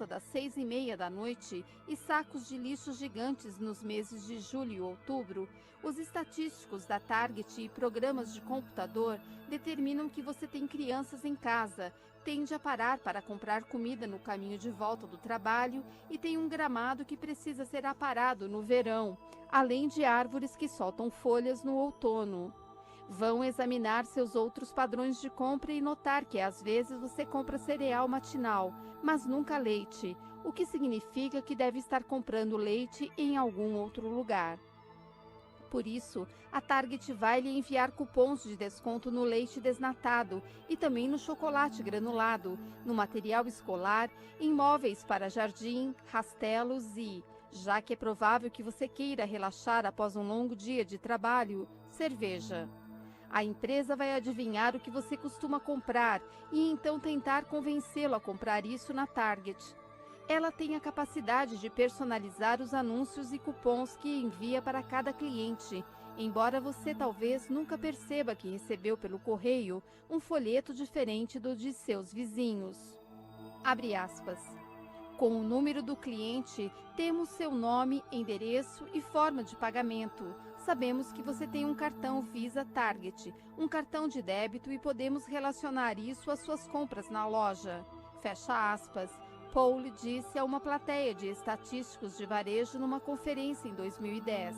das 18h30 e sacos de lixo gigantes nos meses de julho e outubro, os estatísticos da Target e programas de computador determinam que você tem crianças em casa, tende a parar para comprar comida no caminho de volta do trabalho e tem um gramado que precisa ser aparado no verão, além de árvores que soltam folhas no outono. Vão examinar seus outros padrões de compra e notar que às vezes você compra cereal matinal, mas nunca leite, o que significa que deve estar comprando leite em algum outro lugar. Por isso, a Target vai lhe enviar cupons de desconto no leite desnatado e também no chocolate granulado, no material escolar, em móveis para jardim, rastelos e, já que é provável que você queira relaxar após um longo dia de trabalho, cerveja. A empresa vai adivinhar o que você costuma comprar e então tentar convencê-lo a comprar isso na Target. Ela tem a capacidade de personalizar os anúncios e cupons que envia para cada cliente, embora você talvez nunca perceba que recebeu pelo correio um folheto diferente do de seus vizinhos. Abre aspas. Com o número do cliente, temos seu nome, endereço e forma de pagamento. Sabemos que você tem um cartão Visa Target, um cartão de débito e podemos relacionar isso às suas compras na loja. Fecha aspas. Paul disse a uma plateia de estatísticos de varejo numa conferência em 2010.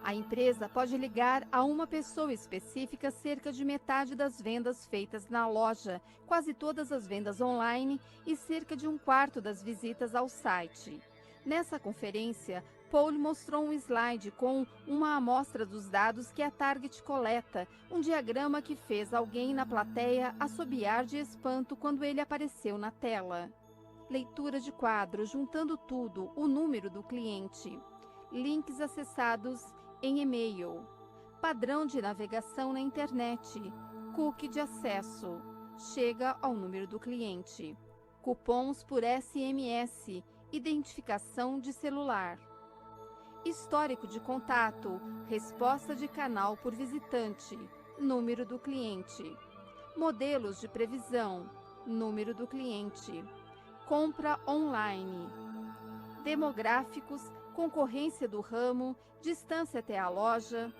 A empresa pode ligar a uma pessoa específica cerca de metade das vendas feitas na loja, quase todas as vendas online e cerca de um quarto das visitas ao site. Nessa conferência, Paul mostrou um slide com uma amostra dos dados que a Target coleta, um diagrama que fez alguém na plateia assobiar de espanto quando ele apareceu na tela. Leitura de quadro, juntando tudo, o número do cliente. Links acessados em e-mail. Padrão de navegação na internet. Cookie de acesso. Chega ao número do cliente. Cupons por SMS. Identificação de celular. Histórico de contato. Resposta de canal por visitante. Número do cliente. Modelos de previsão. Número do cliente. Compra online. Demográficos, concorrência do ramo, distância até a loja,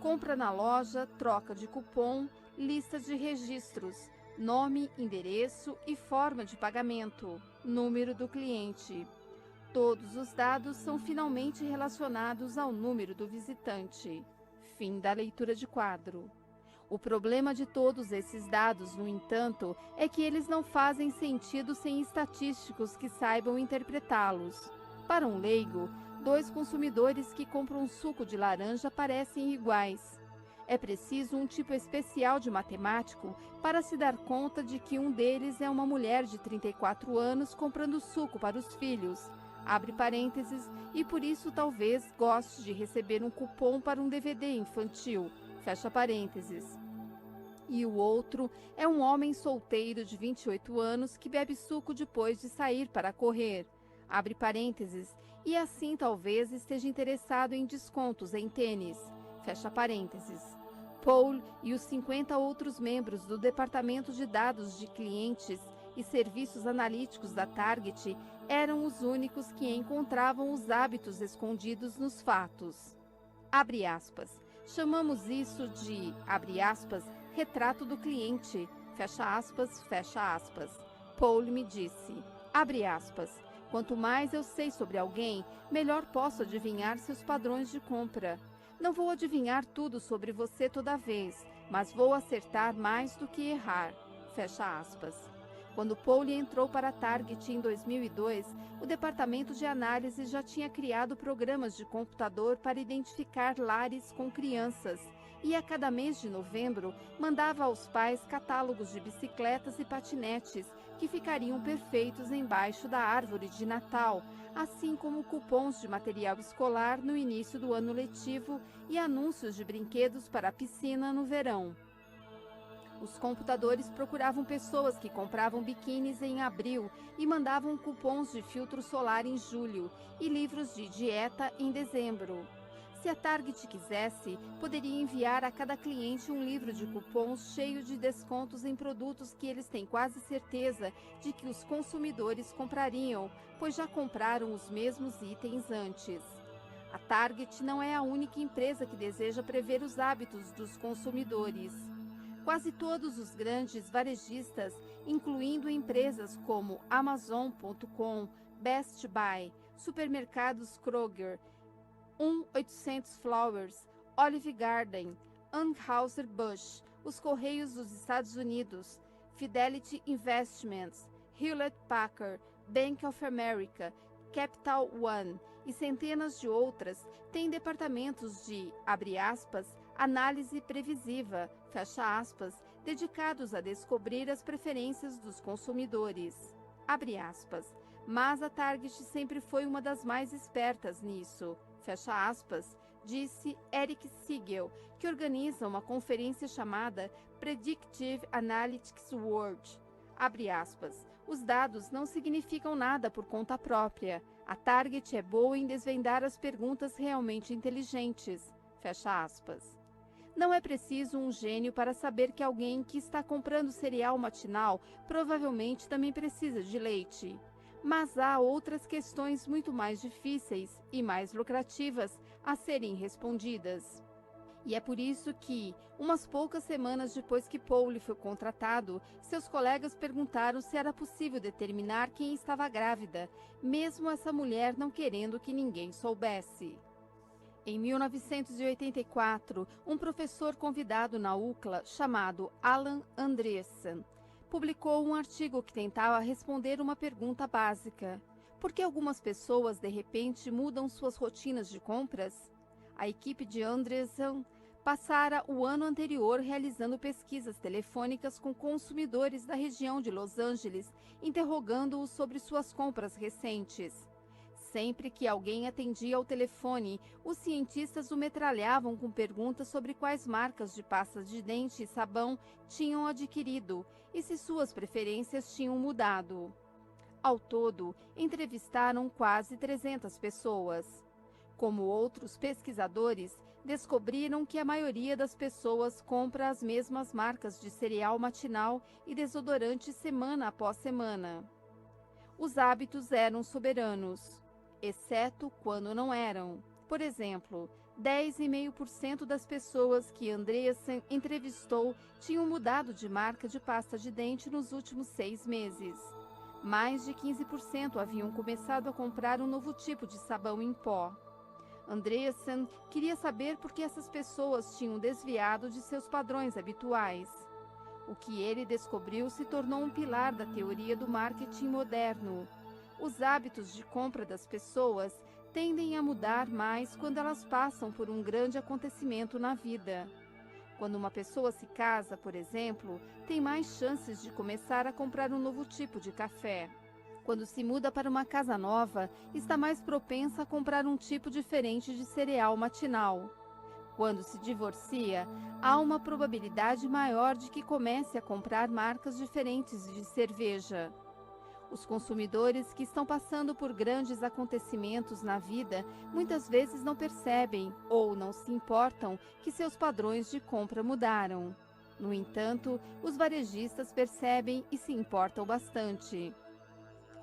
compra na loja, troca de cupom, lista de registros, nome, endereço e forma de pagamento, número do cliente. Todos os dados são finalmente relacionados ao número do visitante. Fim da leitura de quadro. O problema de todos esses dados, no entanto, é que eles não fazem sentido sem estatísticos que saibam interpretá-los. Para um leigo, dois consumidores que compram suco de laranja parecem iguais. É preciso um tipo especial de matemático para se dar conta de que um deles é uma mulher de 34 anos comprando suco para os filhos, abre parênteses, e por isso talvez goste de receber um cupom para um DVD infantil, fecha parênteses. E o outro é um homem solteiro de 28 anos que bebe suco depois de sair para correr, abre parênteses, e assim talvez esteja interessado em descontos em tênis, fecha parênteses. Paul e os 50 outros membros do Departamento de Dados de Clientes e Serviços Analíticos da Target eram os únicos que encontravam os hábitos escondidos nos fatos. Abre aspas. Chamamos isso de, abre aspas, retrato do cliente, fecha aspas, fecha aspas. Paul me disse, abre aspas, quanto mais eu sei sobre alguém, melhor posso adivinhar seus padrões de compra. Não vou adivinhar tudo sobre você toda vez, mas vou acertar mais do que errar, fecha aspas. Quando Paul entrou para a Target em 2002, o departamento de análise já tinha criado programas de computador para identificar lares com crianças e a cada mês de novembro mandava aos pais catálogos de bicicletas e patinetes que ficariam perfeitos embaixo da árvore de Natal, assim como cupons de material escolar no início do ano letivo e anúncios de brinquedos para a piscina no verão. Os computadores procuravam pessoas que compravam biquínis em abril e mandavam cupons de filtro solar em julho e livros de dieta em dezembro. Se a Target quisesse, poderia enviar a cada cliente um livro de cupons cheio de descontos em produtos que eles têm quase certeza de que os consumidores comprariam, pois já compraram os mesmos itens antes. A Target não é a única empresa que deseja prever os hábitos dos consumidores. Quase todos os grandes varejistas, incluindo empresas como Amazon.com, Best Buy, supermercados Kroger, 1-800 Flowers, Olive Garden, Anheuser-Busch, os Correios dos Estados Unidos, Fidelity Investments, Hewlett-Packard, Bank of America, Capital One e centenas de outras têm departamentos de, abre aspas, análise previsiva, fecha aspas, dedicados a descobrir as preferências dos consumidores, abre aspas. Mas a Target sempre foi uma das mais espertas nisso, fecha aspas, disse Eric Siegel, que organiza uma conferência chamada Predictive Analytics World. Abre aspas. Os dados não significam nada por conta própria. A Target é boa em desvendar as perguntas realmente inteligentes. Fecha aspas. Não é preciso um gênio para saber que alguém que está comprando cereal matinal provavelmente também precisa de leite. Mas há outras questões muito mais difíceis e mais lucrativas a serem respondidas. E é por isso que, umas poucas semanas depois que Paul foi contratado, seus colegas perguntaram se era possível determinar quem estava grávida, mesmo essa mulher não querendo que ninguém soubesse. Em 1984, um professor convidado na UCLA, chamado Alan Andreessen, publicou um artigo que tentava responder uma pergunta básica. Por que algumas pessoas, de repente, mudam suas rotinas de compras? A equipe de Andreessen passara o ano anterior realizando pesquisas telefônicas com consumidores da região de Los Angeles, interrogando-os sobre suas compras recentes. Sempre que alguém atendia ao telefone, os cientistas o metralhavam com perguntas sobre quais marcas de pastas de dente e sabão tinham adquirido e se suas preferências tinham mudado. Ao todo, entrevistaram quase 300 pessoas. Como outros pesquisadores, descobriram que a maioria das pessoas compra as mesmas marcas de cereal matinal e desodorante semana após semana. Os hábitos eram soberanos, exceto quando não eram. Por exemplo, 10,5% das pessoas que Andreessen entrevistou tinham mudado de marca de pasta de dente nos últimos 6 meses. Mais de 15% haviam começado a comprar um novo tipo de sabão em pó. Andreessen queria saber por que essas pessoas tinham desviado de seus padrões habituais. O que ele descobriu se tornou um pilar da teoria do marketing moderno. Os hábitos de compra das pessoas tendem a mudar mais quando elas passam por um grande acontecimento na vida. Quando uma pessoa se casa, por exemplo, tem mais chances de começar a comprar um novo tipo de café. Quando se muda para uma casa nova, está mais propensa a comprar um tipo diferente de cereal matinal. Quando se divorcia, há uma probabilidade maior de que comece a comprar marcas diferentes de cerveja. Os consumidores que estão passando por grandes acontecimentos na vida muitas vezes não percebem ou não se importam que seus padrões de compra mudaram. No entanto, os varejistas percebem e se importam bastante.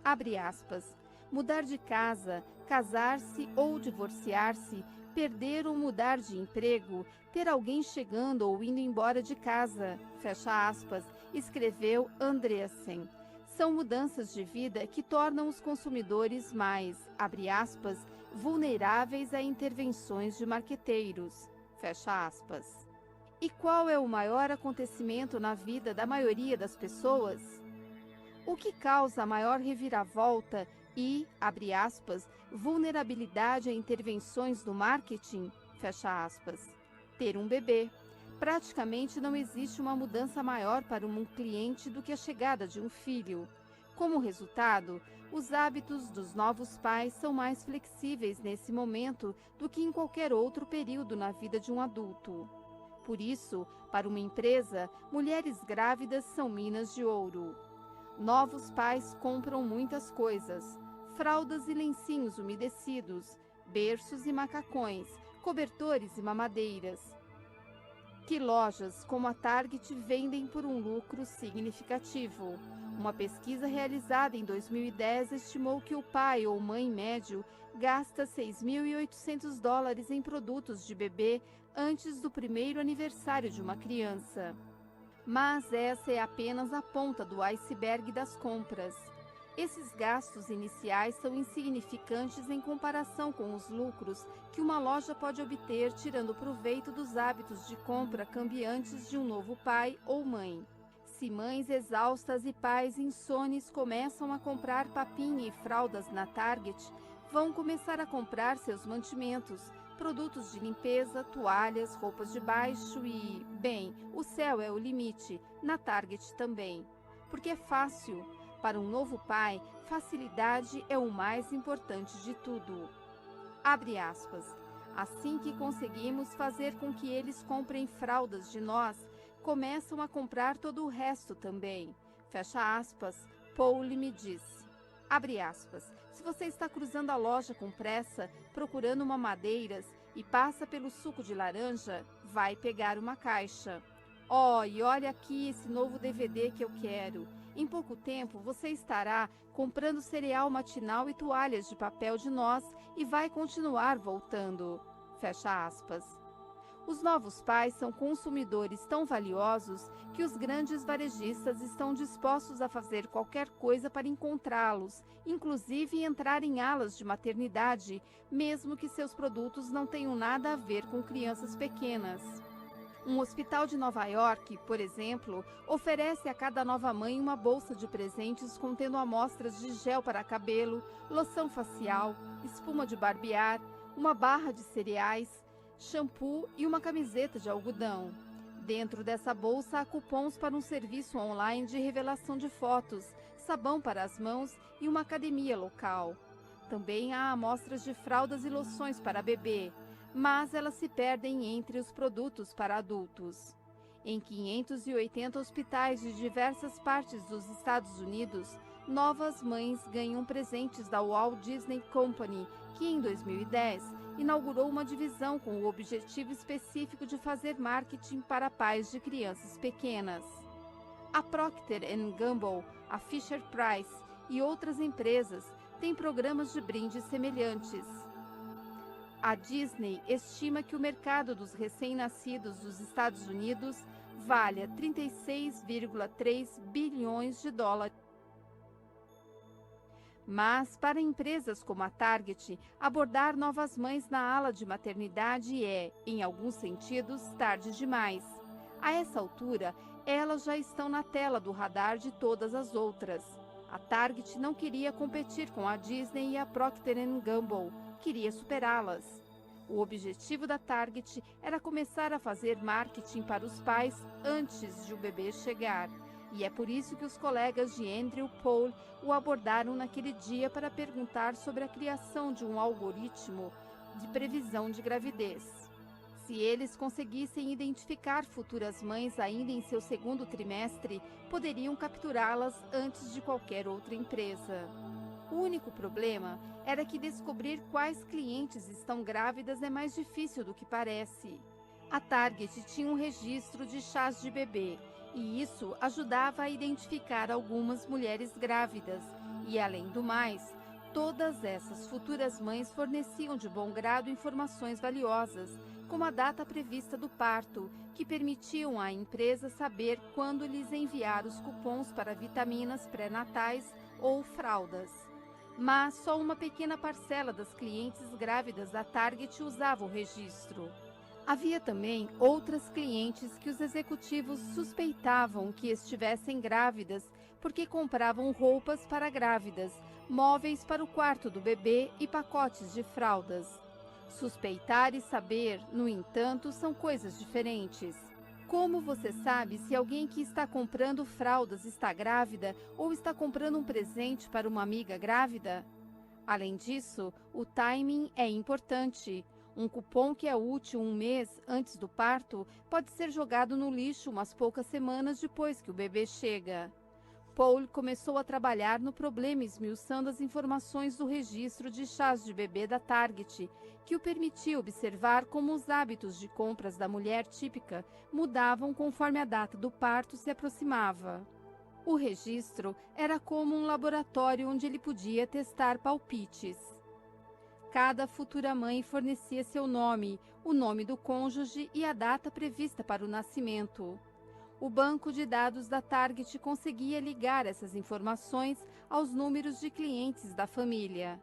Abre aspas. Mudar de casa, casar-se ou divorciar-se, perder ou mudar de emprego, ter alguém chegando ou indo embora de casa, fecha aspas, escreveu Andreessen. São mudanças de vida que tornam os consumidores mais, abre aspas, vulneráveis a intervenções de marqueteiros, fecha aspas. E qual é o maior acontecimento na vida da maioria das pessoas? O que causa a maior reviravolta e, abre aspas, vulnerabilidade a intervenções do marketing, fecha aspas, ter um bebê. Praticamente não existe uma mudança maior para um cliente do que a chegada de um filho. Como resultado, os hábitos dos novos pais são mais flexíveis nesse momento do que em qualquer outro período na vida de um adulto. Por isso, para uma empresa, mulheres grávidas são minas de ouro. Novos pais compram muitas coisas: fraldas e lencinhos umedecidos, berços e macacões, cobertores e mamadeiras, que lojas como a Target vendem por um lucro significativo. Uma pesquisa realizada em 2010 estimou que o pai ou mãe médio gasta $6.800 em produtos de bebê antes do primeiro aniversário de uma criança. Mas essa é apenas a ponta do iceberg das compras. Esses gastos iniciais são insignificantes em comparação com os lucros que uma loja pode obter tirando proveito dos hábitos de compra cambiantes de um novo pai ou mãe. Se mães exaustas e pais insones começam a comprar papinha e fraldas na Target, vão começar a comprar seus mantimentos, produtos de limpeza, toalhas, roupas de baixo e, bem, o céu é o limite, na Target também. Porque é fácil. Para um novo pai, facilidade é o mais importante de tudo. Abre aspas. Assim que conseguimos fazer com que eles comprem fraldas de nós, começam a comprar todo o resto também. Fecha aspas, Paul me disse. Abre aspas. Se você está cruzando a loja com pressa, procurando mamadeiras e passa pelo suco de laranja, vai pegar uma caixa. E olha aqui esse novo DVD que eu quero. Em pouco tempo, você estará comprando cereal matinal e toalhas de papel de nós e vai continuar voltando. Fecha aspas. Os novos pais são consumidores tão valiosos que os grandes varejistas estão dispostos a fazer qualquer coisa para encontrá-los, inclusive entrar em alas de maternidade, mesmo que seus produtos não tenham nada a ver com crianças pequenas. Um hospital de Nova York, por exemplo, oferece a cada nova mãe uma bolsa de presentes contendo amostras de gel para cabelo, loção facial, espuma de barbear, uma barra de cereais, shampoo e uma camiseta de algodão. Dentro dessa bolsa há cupons para um serviço online de revelação de fotos, sabão para as mãos e uma academia local. Também há amostras de fraldas e loções para bebê, mas elas se perdem entre os produtos para adultos. Em 580 hospitais de diversas partes dos Estados Unidos, novas mães ganham presentes da Walt Disney Company, que em 2010 inaugurou uma divisão com o objetivo específico de fazer marketing para pais de crianças pequenas. A Procter & Gamble, a Fisher-Price e outras empresas têm programas de brindes semelhantes. A Disney estima que o mercado dos recém-nascidos dos Estados Unidos valha 36,3 bilhões de dólares. Mas, para empresas como a Target, abordar novas mães na ala de maternidade é, em alguns sentidos, tarde demais. A essa altura, elas já estão na tela do radar de todas as outras. A Target não queria competir com a Disney e a Procter & Gamble, queria superá-las. O objetivo da Target era começar a fazer marketing para os pais antes de o bebê chegar. E é por isso que os colegas de Andrew Paul o abordaram naquele dia para perguntar sobre a criação de um algoritmo de previsão de gravidez. Se eles conseguissem identificar futuras mães ainda em seu segundo trimestre, poderiam capturá-las antes de qualquer outra empresa. O único problema era que descobrir quais clientes estão grávidas é mais difícil do que parece. A Target tinha um registro de chás de bebê, e isso ajudava a identificar algumas mulheres grávidas. E, além do mais, todas essas futuras mães forneciam de bom grado informações valiosas, como a data prevista do parto, que permitiam à empresa saber quando lhes enviar os cupons para vitaminas pré-natais ou fraldas. Mas só uma pequena parcela das clientes grávidas da Target usava o registro. Havia também outras clientes que os executivos suspeitavam que estivessem grávidas porque compravam roupas para grávidas, móveis para o quarto do bebê e pacotes de fraldas. Suspeitar e saber, no entanto, são coisas diferentes. Como você sabe se alguém que está comprando fraldas está grávida ou está comprando um presente para uma amiga grávida? Além disso, o timing é importante. Um cupom que é útil um mês antes do parto pode ser jogado no lixo umas poucas semanas depois que o bebê chega. Paul começou a trabalhar no problema esmiuçando as informações do registro de chás de bebê da Target, que o permitia observar como os hábitos de compras da mulher típica mudavam conforme a data do parto se aproximava. O registro era como um laboratório onde ele podia testar palpites. Cada futura mãe fornecia seu nome, o nome do cônjuge e a data prevista para o nascimento. O banco de dados da Target conseguia ligar essas informações aos números de clientes da família.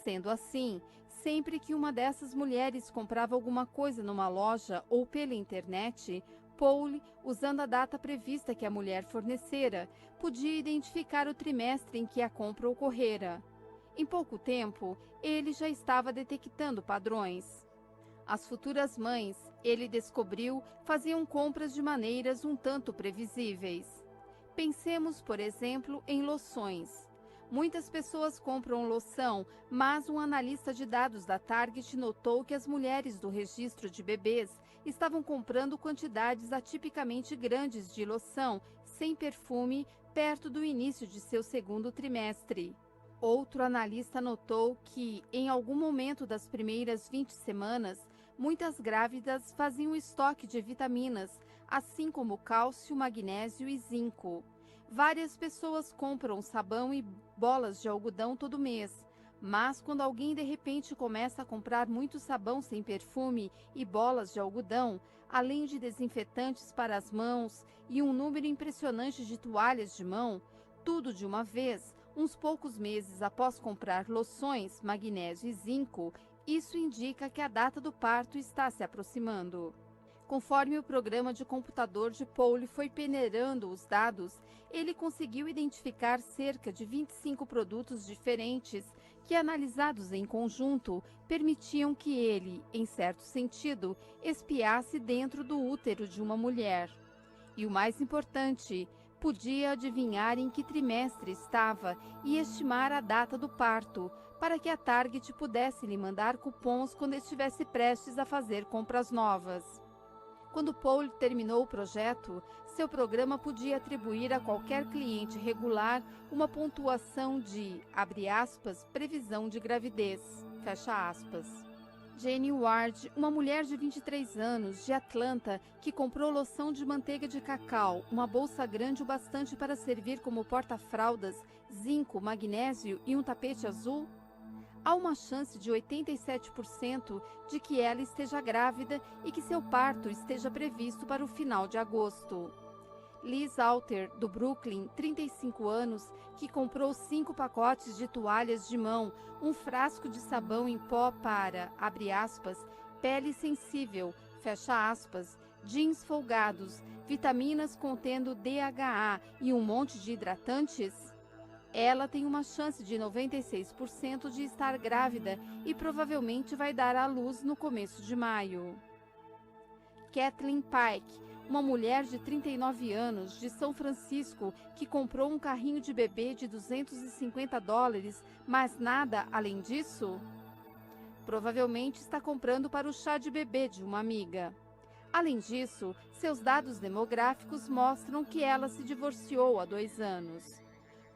Sendo assim, sempre que uma dessas mulheres comprava alguma coisa numa loja ou pela internet, Paul, usando a data prevista que a mulher fornecera, podia identificar o trimestre em que a compra ocorrera. Em pouco tempo, ele já estava detectando padrões. As futuras mães, ele descobriu, faziam compras de maneiras um tanto previsíveis. Pensemos, por exemplo, em loções. Muitas pessoas compram loção, mas um analista de dados da Target notou que as mulheres do registro de bebês estavam comprando quantidades atipicamente grandes de loção, sem perfume, perto do início de seu segundo trimestre. Outro analista notou que, em algum momento das primeiras 20 semanas, muitas grávidas faziam estoque de vitaminas, assim como cálcio, magnésio e zinco. Várias pessoas compram sabão e bolas de algodão todo mês, mas quando alguém de repente começa a comprar muito sabão sem perfume e bolas de algodão, além de desinfetantes para as mãos e um número impressionante de toalhas de mão, tudo de uma vez, uns poucos meses após comprar loções, magnésio e zinco, isso indica que a data do parto está se aproximando. Conforme o programa de computador de Paul foi peneirando os dados, ele conseguiu identificar cerca de 25 produtos diferentes que, analisados em conjunto, permitiam que ele, em certo sentido, espiasse dentro do útero de uma mulher. E o mais importante, podia adivinhar em que trimestre estava e estimar a data do parto, para que a Target pudesse lhe mandar cupons quando estivesse prestes a fazer compras novas. Quando Paul terminou o projeto, seu programa podia atribuir a qualquer cliente regular uma pontuação de, abre aspas, previsão de gravidez, fecha aspas. Jenny Ward, uma mulher de 23 anos, de Atlanta, que comprou loção de manteiga de cacau, uma bolsa grande o bastante para servir como porta-fraldas, zinco, magnésio e um tapete azul? Há uma chance de 87% de que ela esteja grávida e que seu parto esteja previsto para o final de agosto. Liz Alter, do Brooklyn, 35 anos, que comprou 5 pacotes de toalhas de mão, um frasco de sabão em pó para, abre aspas, pele sensível, fecha aspas, jeans folgados, vitaminas contendo DHA e um monte de hidratantes? Ela tem uma chance de 96% de estar grávida e provavelmente vai dar à luz no começo de maio. Kathleen Pike, uma mulher de 39 anos, de São Francisco, que comprou um carrinho de bebê de $250, mas nada além disso? Provavelmente está comprando para o chá de bebê de uma amiga. Além disso, seus dados demográficos mostram que ela se divorciou há 2 anos.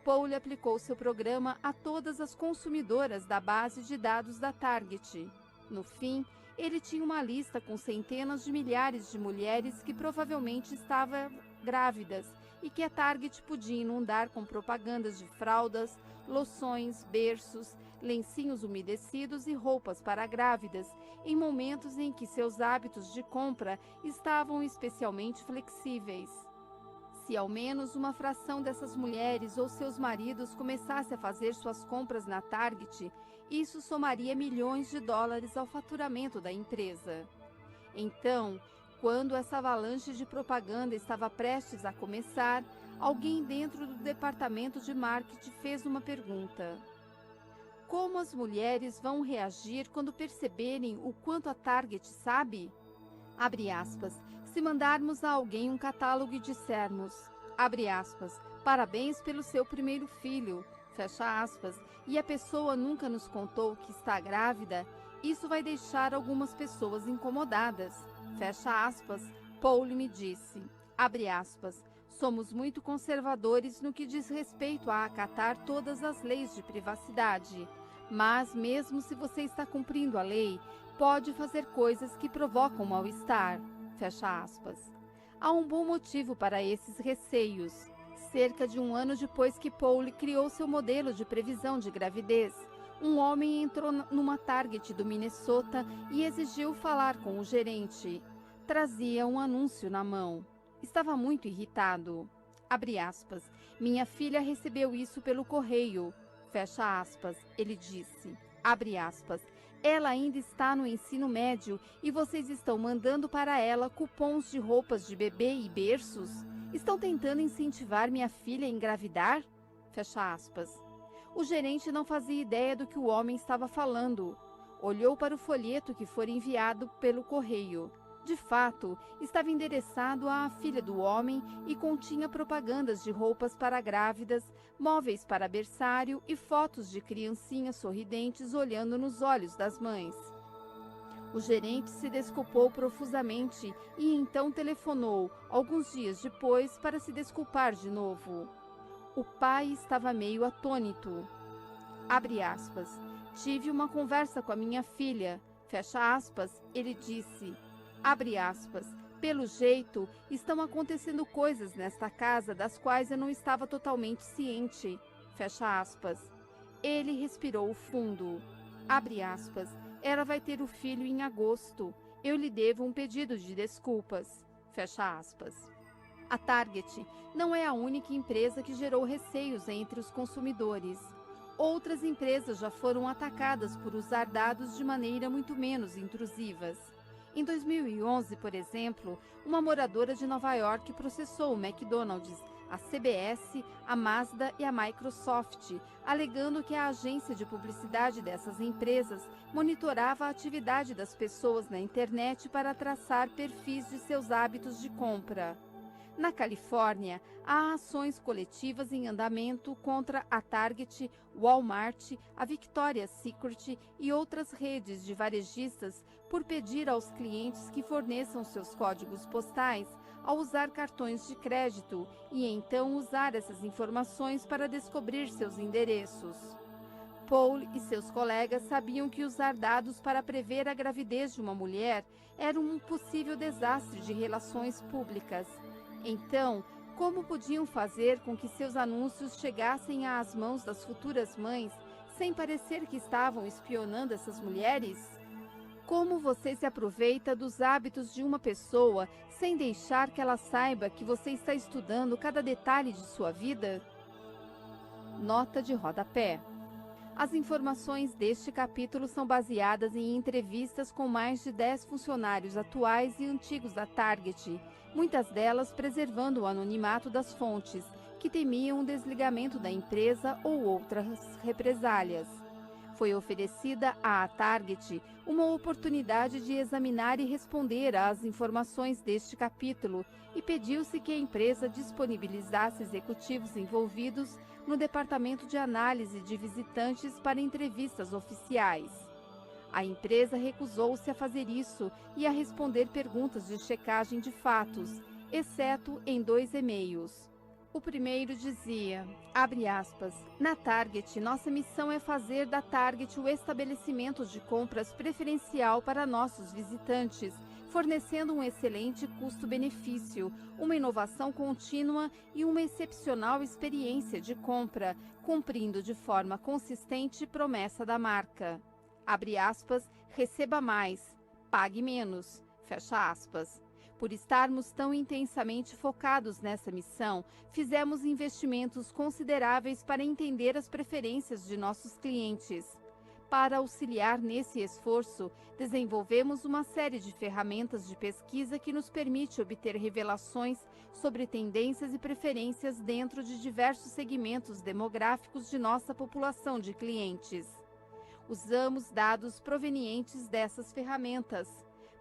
Paul aplicou seu programa a todas as consumidoras da base de dados da Target. No fim, ele tinha uma lista com centenas de milhares de mulheres que provavelmente estavam grávidas e que a Target podia inundar com propagandas de fraldas, loções, berços, lencinhos umedecidos e roupas para grávidas, em momentos em que seus hábitos de compra estavam especialmente flexíveis. Se ao menos uma fração dessas mulheres ou seus maridos começasse a fazer suas compras na Target, isso somaria milhões de dólares ao faturamento da empresa. Então, quando essa avalanche de propaganda estava prestes a começar, alguém dentro do departamento de marketing fez uma pergunta. Como as mulheres vão reagir quando perceberem o quanto a Target sabe? Abre aspas, se mandarmos a alguém um catálogo e dissermos, abre aspas, parabéns pelo seu primeiro filho, fecha aspas, e a pessoa nunca nos contou que está grávida, isso vai deixar algumas pessoas incomodadas, fecha aspas, Paul me disse, abre aspas, Somos muito conservadores no que diz respeito a acatar todas as leis de privacidade. Mas, mesmo se você está cumprindo a lei, pode fazer coisas que provocam mal-estar. Fecha aspas. Há um bom motivo para esses receios. Cerca de um ano depois que Paul criou seu modelo de previsão de gravidez, um homem entrou numa Target do Minnesota e exigiu falar com o gerente. Trazia um anúncio na mão. Estava muito irritado. Abre aspas. Minha filha recebeu isso pelo correio. Fecha aspas. Ele disse. Abre aspas. Ela ainda está no ensino médio e vocês estão mandando para ela cupons de roupas de bebê e berços? Estão tentando incentivar minha filha a engravidar? Fecha aspas. O gerente não fazia ideia do que o homem estava falando. Olhou para o folheto que fora enviado pelo correio. De fato, estava endereçado à filha do homem e continha propagandas de roupas para grávidas, móveis para berçário e fotos de criancinhas sorridentes olhando nos olhos das mães. O gerente se desculpou profusamente e então telefonou, alguns dias depois, para se desculpar de novo. O pai estava meio atônito. Abre aspas. Tive uma conversa com a minha filha. Fecha aspas, ele disse. Abre aspas. Pelo jeito, estão acontecendo coisas nesta casa das quais eu não estava totalmente ciente. Fecha aspas. Ele respirou fundo. Abre aspas. Ela vai ter o filho em agosto. Eu lhe devo um pedido de desculpas. Fecha aspas. A Target não é a única empresa que gerou receios entre os consumidores. Outras empresas já foram atacadas por usar dados de maneira muito menos intrusivas. Em 2011, por exemplo, uma moradora de Nova York processou o McDonald's, a CBS, a Mazda e a Microsoft, alegando que a agência de publicidade dessas empresas monitorava a atividade das pessoas na internet para traçar perfis de seus hábitos de compra. Na Califórnia, há ações coletivas em andamento contra a Target, Walmart, a Victoria's Secret e outras redes de varejistas por pedir aos clientes que forneçam seus códigos postais ao usar cartões de crédito e então usar essas informações para descobrir seus endereços. Paul e seus colegas sabiam que usar dados para prever a gravidez de uma mulher era um possível desastre de relações públicas. Então, como podiam fazer com que seus anúncios chegassem às mãos das futuras mães sem parecer que estavam espionando essas mulheres? Como você se aproveita dos hábitos de uma pessoa sem deixar que ela saiba que você está estudando cada detalhe de sua vida? Nota de rodapé. As informações deste capítulo são baseadas em entrevistas com mais de 10 funcionários atuais e antigos da Target, muitas delas preservando o anonimato das fontes, que temiam o desligamento da empresa ou outras represálias. Foi oferecida à Target uma oportunidade de examinar e responder às informações deste capítulo e pediu-se que a empresa disponibilizasse executivos envolvidos no departamento de análise de visitantes para entrevistas oficiais. A empresa recusou-se a fazer isso e a responder perguntas de checagem de fatos, exceto em 2 e-mails. O primeiro dizia, abre aspas, na Target, nossa missão é fazer da Target o estabelecimento de compras preferencial para nossos visitantes, fornecendo um excelente custo-benefício, uma inovação contínua e uma excepcional experiência de compra, cumprindo de forma consistente promessa da marca. Abre aspas, receba mais, pague menos, fecha aspas. Por estarmos tão intensamente focados nessa missão, fizemos investimentos consideráveis para entender as preferências de nossos clientes. Para auxiliar nesse esforço, desenvolvemos uma série de ferramentas de pesquisa que nos permite obter revelações sobre tendências e preferências dentro de diversos segmentos demográficos de nossa população de clientes. Usamos dados provenientes dessas ferramentas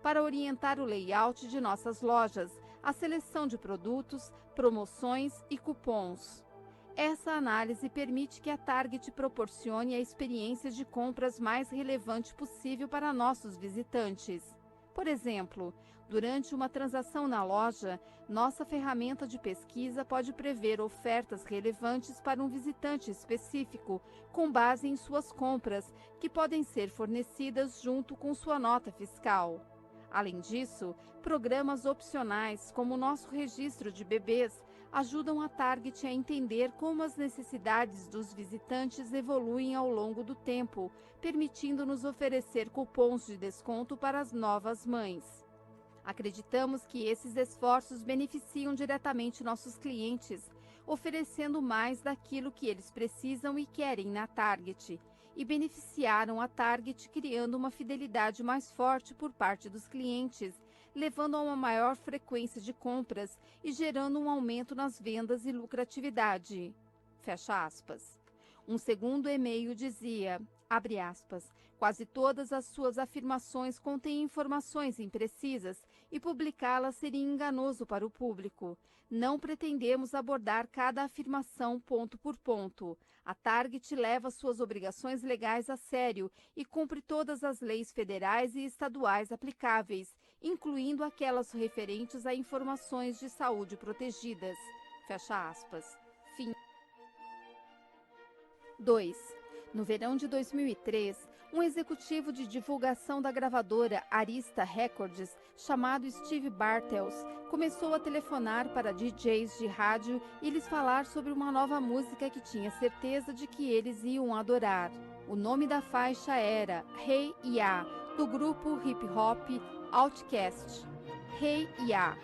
para orientar o layout de nossas lojas, a seleção de produtos, promoções e cupons. Essa análise permite que a Target proporcione a experiência de compras mais relevante possível para nossos visitantes. Por exemplo, Durante uma transação na loja, nossa ferramenta de pesquisa pode prever ofertas relevantes para um visitante específico, com base em suas compras, que podem ser fornecidas junto com sua nota fiscal. Além disso, programas opcionais, como o nosso registro de bebês, ajudam a Target a entender como as necessidades dos visitantes evoluem ao longo do tempo, permitindo-nos oferecer cupons de desconto para as novas mães. Acreditamos que esses esforços beneficiam diretamente nossos clientes, oferecendo mais daquilo que eles precisam e querem na Target, e beneficiaram a Target criando uma fidelidade mais forte por parte dos clientes, levando a uma maior frequência de compras e gerando um aumento nas vendas e lucratividade. Fecha aspas. Um segundo e-mail dizia, abre aspas, quase todas as suas afirmações contêm informações imprecisas e publicá-las seria enganoso para o público. Não pretendemos abordar cada afirmação ponto por ponto. A Target leva suas obrigações legais a sério e cumpre todas as leis federais e estaduais aplicáveis, incluindo aquelas referentes a informações de saúde protegidas. Fecha aspas. Fim. 2. No verão de 2003, um executivo de divulgação da gravadora Arista Records, chamado Steve Bartels, começou a telefonar para DJs de rádio e lhes falar sobre uma nova música que tinha certeza de que eles iam adorar. O nome da faixa era Hey Ya, do grupo hip hop Outkast. Hey Ya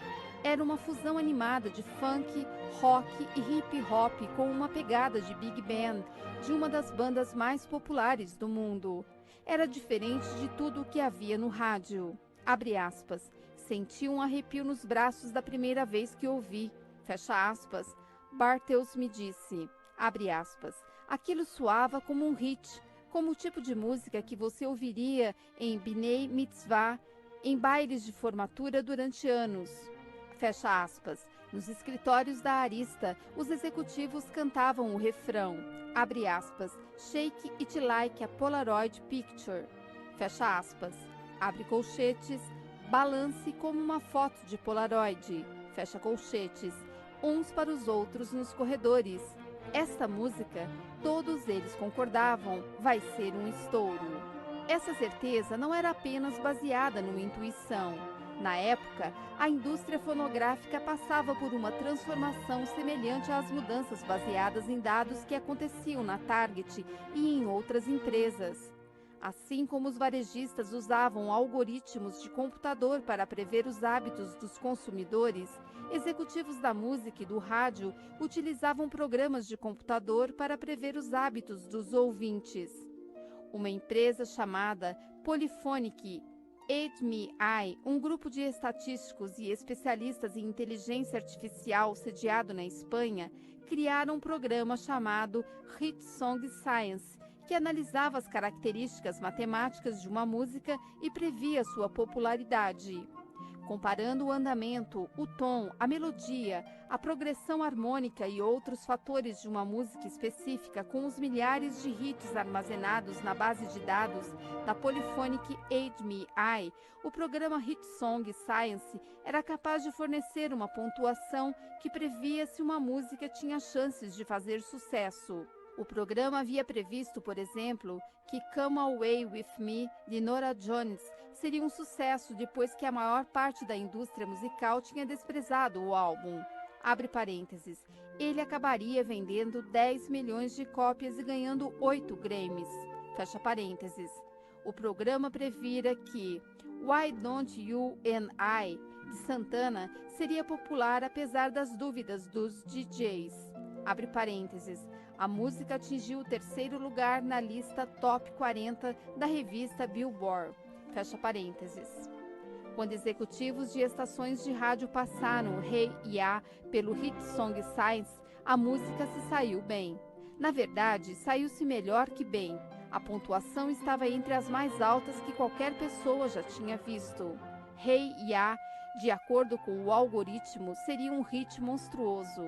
era uma fusão animada de funk, rock e hip hop com uma pegada de big band, de uma das bandas mais populares do mundo. Era diferente de tudo o que havia no rádio. Abre aspas. Senti um arrepio nos braços da primeira vez que ouvi. Fecha aspas. Bartels me disse. Abre aspas. Aquilo soava como um hit, como o tipo de música que você ouviria em Bnei Mitzvah, em bailes de formatura durante anos. Fecha aspas. Nos escritórios da Arista, os executivos cantavam o refrão, abre aspas, Shake it like a Polaroid picture, fecha aspas, abre colchetes, balance como uma foto de Polaroid, fecha colchetes, uns para os outros nos corredores. Esta música, todos eles concordavam, vai ser um estouro. Essa certeza não era apenas baseada numa intuição. Na época, a indústria fonográfica passava por uma transformação semelhante às mudanças baseadas em dados que aconteciam na Target e em outras empresas. Assim como os varejistas usavam algoritmos de computador para prever os hábitos dos consumidores, executivos da música e do rádio utilizavam programas de computador para prever os hábitos dos ouvintes. Uma empresa chamada Polyphonic AidMe, um grupo de estatísticos e especialistas em inteligência artificial sediado na Espanha, criaram um programa chamado Hit Song Science, que analisava as características matemáticas de uma música e previa sua popularidade. Comparando o andamento, o tom, a melodia, a progressão harmônica e outros fatores de uma música específica com os milhares de hits armazenados na base de dados da Polyphonic AidMe, o programa Hit Song Science era capaz de fornecer uma pontuação que previa se uma música tinha chances de fazer sucesso. O programa havia previsto, por exemplo, que Come Away With Me, de Norah Jones, seria um sucesso depois que a maior parte da indústria musical tinha desprezado o álbum. Abre parênteses. Ele acabaria vendendo 10 milhões de cópias e ganhando 8 Grammys. Fecha parênteses. O programa previra que Why Don't You and I, de Santana, seria popular apesar das dúvidas dos DJs. Abre parênteses. A música atingiu o 3º lugar na lista Top 40 da revista Billboard. Fecha parênteses. Quando executivos de estações de rádio passaram Hey Ya pelo Hit Song Science, a música se saiu bem. Na verdade, saiu-se melhor que bem. A pontuação estava entre as mais altas que qualquer pessoa já tinha visto. Hey Ya, de acordo com o algoritmo, seria um hit monstruoso.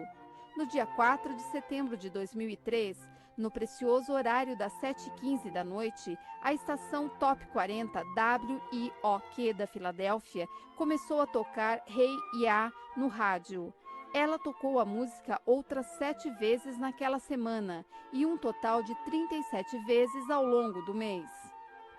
No dia 4 de setembro de 2003, No precioso horário das 7h15 da noite, a estação Top 40 WIOQ da Filadélfia começou a tocar Hey Ya no rádio. Ela tocou a música outras 7 vezes naquela semana e um total de 37 vezes ao longo do mês.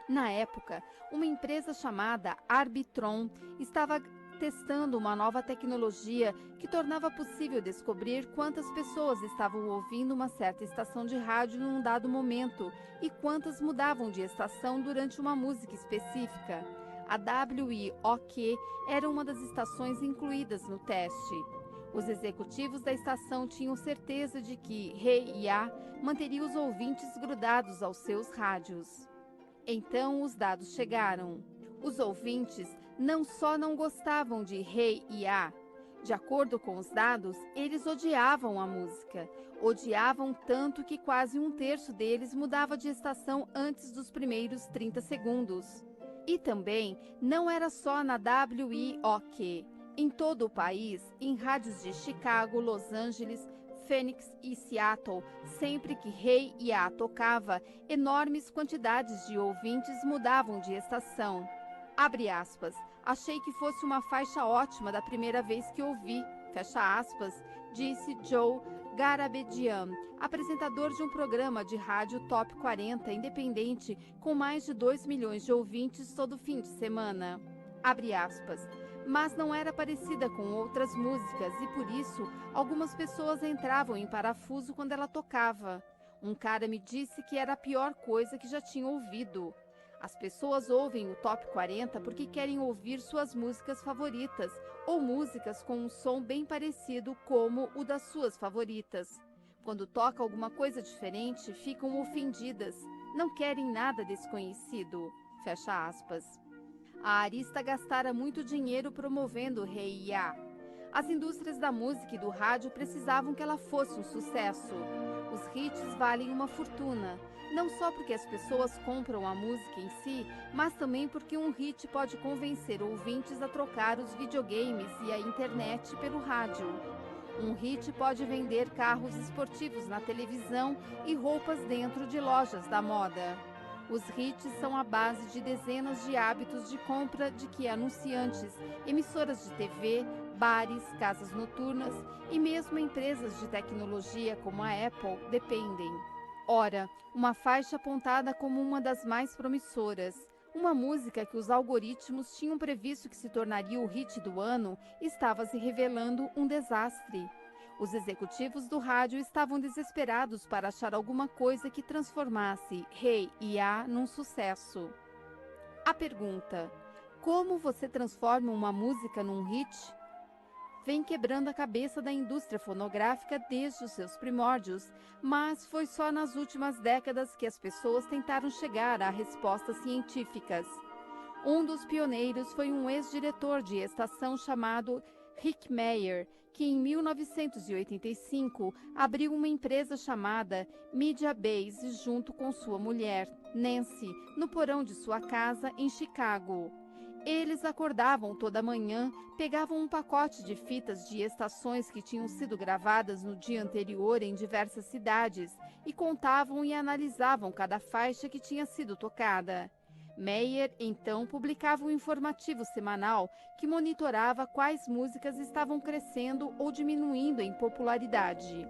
Na época, uma empresa chamada Arbitron estava testando uma nova tecnologia que tornava possível descobrir quantas pessoas estavam ouvindo uma certa estação de rádio num dado momento e quantas mudavam de estação durante uma música específica. A WIOQ era uma das estações incluídas no teste. Os executivos da estação tinham certeza de que Hey Ya manteria os ouvintes grudados aos seus rádios. Então os dados chegaram. Os ouvintes não só não gostavam de Hey Ya. De acordo com os dados, eles odiavam a música. Odiavam tanto que quase 1/3 deles mudava de estação antes dos primeiros 30 segundos. E também não era só na WIOQ. Em todo o país, em rádios de Chicago, Los Angeles, Phoenix e Seattle, sempre que Hey Ya tocava, enormes quantidades de ouvintes mudavam de estação. Abre aspas, achei que fosse uma faixa ótima da primeira vez que ouvi, fecha aspas, disse Joe Garabedian, apresentador de um programa de rádio Top 40 independente com mais de 2 milhões de ouvintes todo fim de semana. Abre aspas. Mas não era parecida com outras músicas e, por isso, algumas pessoas entravam em parafuso quando ela tocava. Um cara me disse que era a pior coisa que já tinha ouvido. As pessoas ouvem o Top 40 porque querem ouvir suas músicas favoritas ou músicas com um som bem parecido como o das suas favoritas. Quando toca alguma coisa diferente, ficam ofendidas. Não querem nada desconhecido. Fecha aspas. A arista gastara muito dinheiro promovendo Hey Ya. As indústrias da música e do rádio precisavam que ela fosse um sucesso. Os hits valem uma fortuna, não só porque as pessoas compram a música em si, mas também porque um hit pode convencer ouvintes a trocar os videogames e a internet pelo rádio. Um hit pode vender carros esportivos na televisão e roupas dentro de lojas da moda. Os hits são a base de dezenas de hábitos de compra de que anunciantes, emissoras de TV, bares, casas noturnas e mesmo empresas de tecnologia como a Apple dependem. Ora, uma faixa apontada como uma das mais promissoras, uma música que os algoritmos tinham previsto que se tornaria o hit do ano, estava se revelando um desastre. Os executivos do rádio estavam desesperados para achar alguma coisa que transformasse Hey Ya num sucesso. A pergunta: como você transforma uma música num hit? Vem quebrando a cabeça da indústria fonográfica desde os seus primórdios, mas foi só nas últimas décadas que as pessoas tentaram chegar a respostas científicas. Um dos pioneiros foi um ex-diretor de estação chamado Rick Meyer, que em 1985 abriu uma empresa chamada Media Base junto com sua mulher, Nancy, no porão de sua casa em Chicago. Eles acordavam toda manhã, pegavam um pacote de fitas de estações que tinham sido gravadas no dia anterior em diversas cidades e contavam e analisavam cada faixa que tinha sido tocada. Meyer, então, publicava um informativo semanal que monitorava quais músicas estavam crescendo ou diminuindo em popularidade.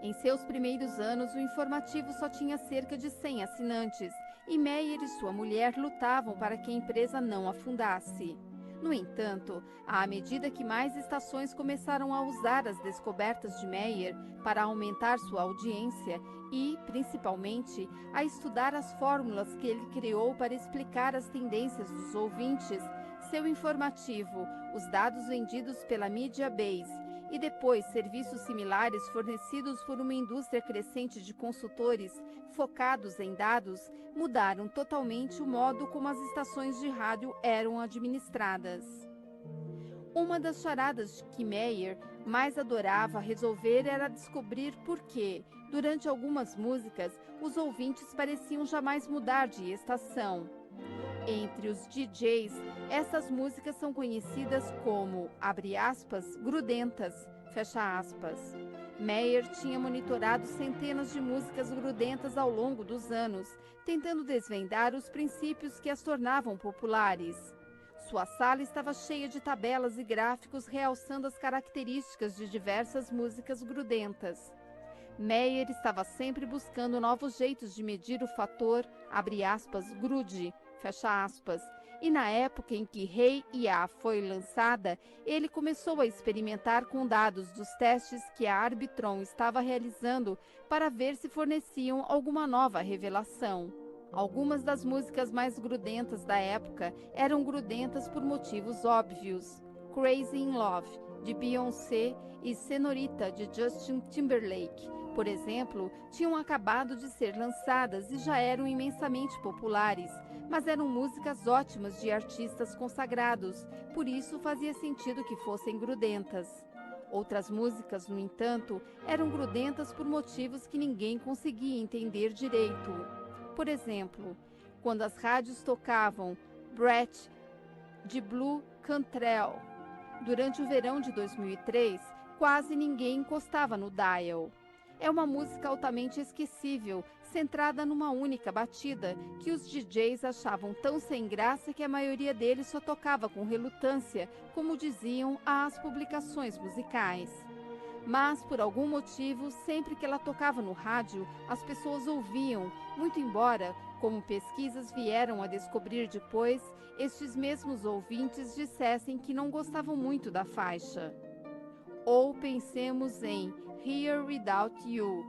Em seus primeiros anos, o informativo só tinha cerca de 100 assinantes e Meyer e sua mulher lutavam para que a empresa não afundasse. No entanto, à medida que mais estações começaram a usar as descobertas de Meyer para aumentar sua audiência e, principalmente, a estudar as fórmulas que ele criou para explicar as tendências dos ouvintes, seu informativo, os dados vendidos pela Media Base e depois serviços similares fornecidos por uma indústria crescente de consultores focados em dados, mudaram totalmente o modo como as estações de rádio eram administradas. Uma das charadas que Meyer mais adorava resolver era descobrir por que, durante algumas músicas, os ouvintes pareciam jamais mudar de estação. Entre os DJs, essas músicas são conhecidas como, abre aspas, grudentas, fecha aspas. Meyer tinha monitorado centenas de músicas grudentas ao longo dos anos, tentando desvendar os princípios que as tornavam populares. Sua sala estava cheia de tabelas e gráficos realçando as características de diversas músicas grudentas. Meyer estava sempre buscando novos jeitos de medir o fator, abre aspas, grude, fecha aspas, e na época em que Hey Ya foi lançada, ele começou a experimentar com dados dos testes que a Arbitron estava realizando para ver se forneciam alguma nova revelação. Algumas das músicas mais grudentas da época eram grudentas por motivos óbvios. Crazy in Love, de Beyoncé, e Senorita, de Justin Timberlake, por exemplo, tinham acabado de ser lançadas e já eram imensamente populares, mas eram músicas ótimas de artistas consagrados, por isso fazia sentido que fossem grudentas. Outras músicas, no entanto, eram grudentas por motivos que ninguém conseguia entender direito. Por exemplo, quando as rádios tocavam Brett, de Blue Cantrell, durante o verão de 2003, quase ninguém encostava no dial. É uma música altamente esquecível, centrada numa única batida, que os DJs achavam tão sem graça que a maioria deles só tocava com relutância, como diziam as publicações musicais. Mas, por algum motivo, sempre que ela tocava no rádio, as pessoas ouviam, muito embora, como pesquisas vieram a descobrir depois, estes mesmos ouvintes dissessem que não gostavam muito da faixa. Ou pensemos em Here Without You,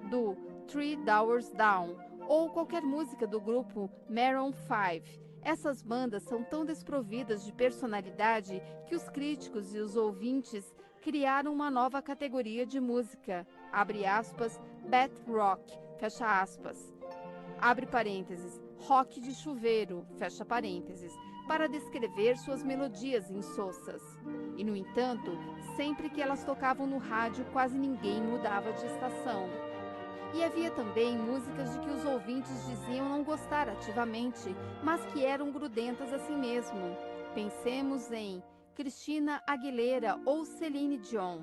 do 3 Hours Down, ou qualquer música do grupo Maroon 5. Essas bandas são tão desprovidas de personalidade que os críticos e os ouvintes criaram uma nova categoria de música, abre aspas, Bat Rock, fecha aspas, abre parênteses, rock de chuveiro, fecha parênteses, para descrever suas melodias insossas. E, no entanto, sempre que elas tocavam no rádio, quase ninguém mudava de estação. E havia também músicas de que os ouvintes diziam não gostar ativamente, mas que eram grudentas assim mesmo. Pensemos em Christina Aguilera ou Celine Dion.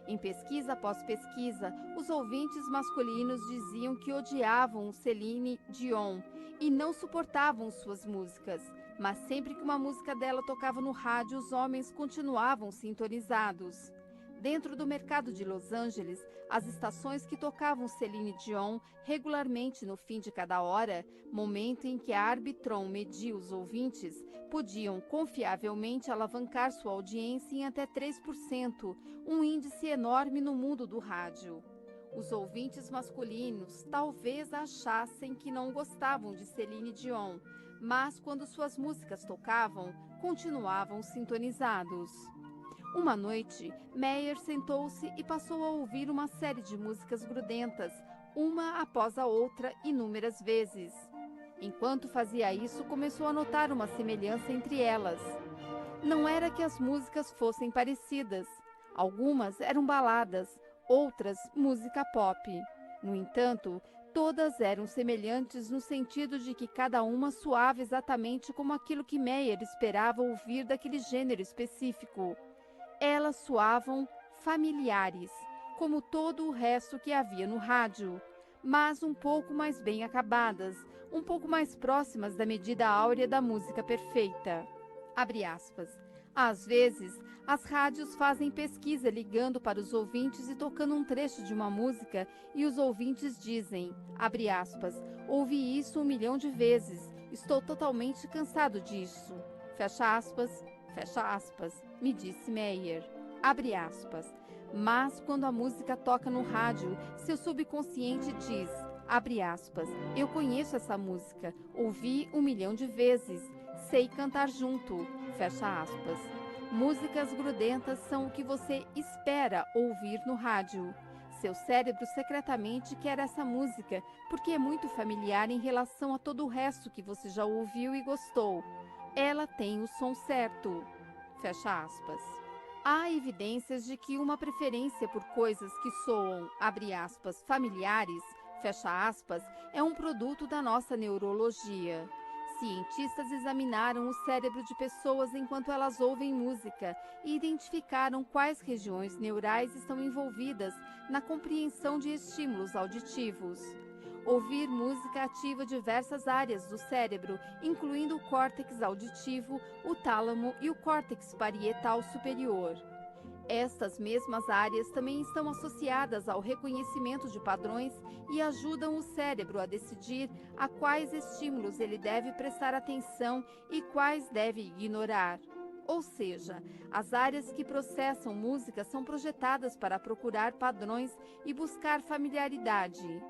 Em pesquisa após pesquisa, os ouvintes masculinos diziam que odiavam Celine Dion e não suportavam suas músicas. Mas sempre que uma música dela tocava no rádio, os homens continuavam sintonizados. Dentro do mercado de Los Angeles, as estações que tocavam Celine Dion regularmente no fim de cada hora, momento em que a Arbitron media os ouvintes, podiam confiavelmente alavancar sua audiência em até 3%, um índice enorme no mundo do rádio. Os ouvintes masculinos talvez achassem que não gostavam de Celine Dion, mas quando suas músicas tocavam, continuavam sintonizados. Uma noite, Meyer sentou-se e passou a ouvir uma série de músicas grudentas, uma após a outra, inúmeras vezes. Enquanto fazia isso, começou a notar uma semelhança entre elas. Não era que as músicas fossem parecidas. Algumas eram baladas, outras música pop. No entanto, todas eram semelhantes no sentido de que cada uma soava exatamente como aquilo que Meyer esperava ouvir daquele gênero específico. Elas soavam familiares, como todo o resto que havia no rádio, mas um pouco mais bem acabadas, um pouco mais próximas da medida áurea da música perfeita. Abre aspas. Às vezes, as rádios fazem pesquisa ligando para os ouvintes e tocando um trecho de uma música e os ouvintes dizem, abre aspas, ouvi isso 1 milhão de vezes, estou totalmente cansado disso, fecha aspas, me disse Meyer, abre aspas. Mas quando a música toca no rádio, seu subconsciente diz, abre aspas, eu conheço essa música, ouvi 1 milhão de vezes, sei cantar junto, fecha aspas. Músicas grudentas são o que você espera ouvir no rádio. Seu cérebro secretamente quer essa música, porque é muito familiar em relação a todo o resto que você já ouviu e gostou. Ela tem o som certo, fecha aspas. Há evidências de que uma preferência por coisas que soam, abre aspas, familiares, fecha aspas, é um produto da nossa neurologia. Cientistas examinaram o cérebro de pessoas enquanto elas ouvem música e identificaram quais regiões neurais estão envolvidas na compreensão de estímulos auditivos. Ouvir música ativa diversas áreas do cérebro, incluindo o córtex auditivo, o tálamo e o córtex parietal superior. Estas mesmas áreas também estão associadas ao reconhecimento de padrões e ajudam o cérebro a decidir a quais estímulos ele deve prestar atenção e quais deve ignorar. Ou seja, as áreas que processam música são projetadas para procurar padrões e buscar familiaridade.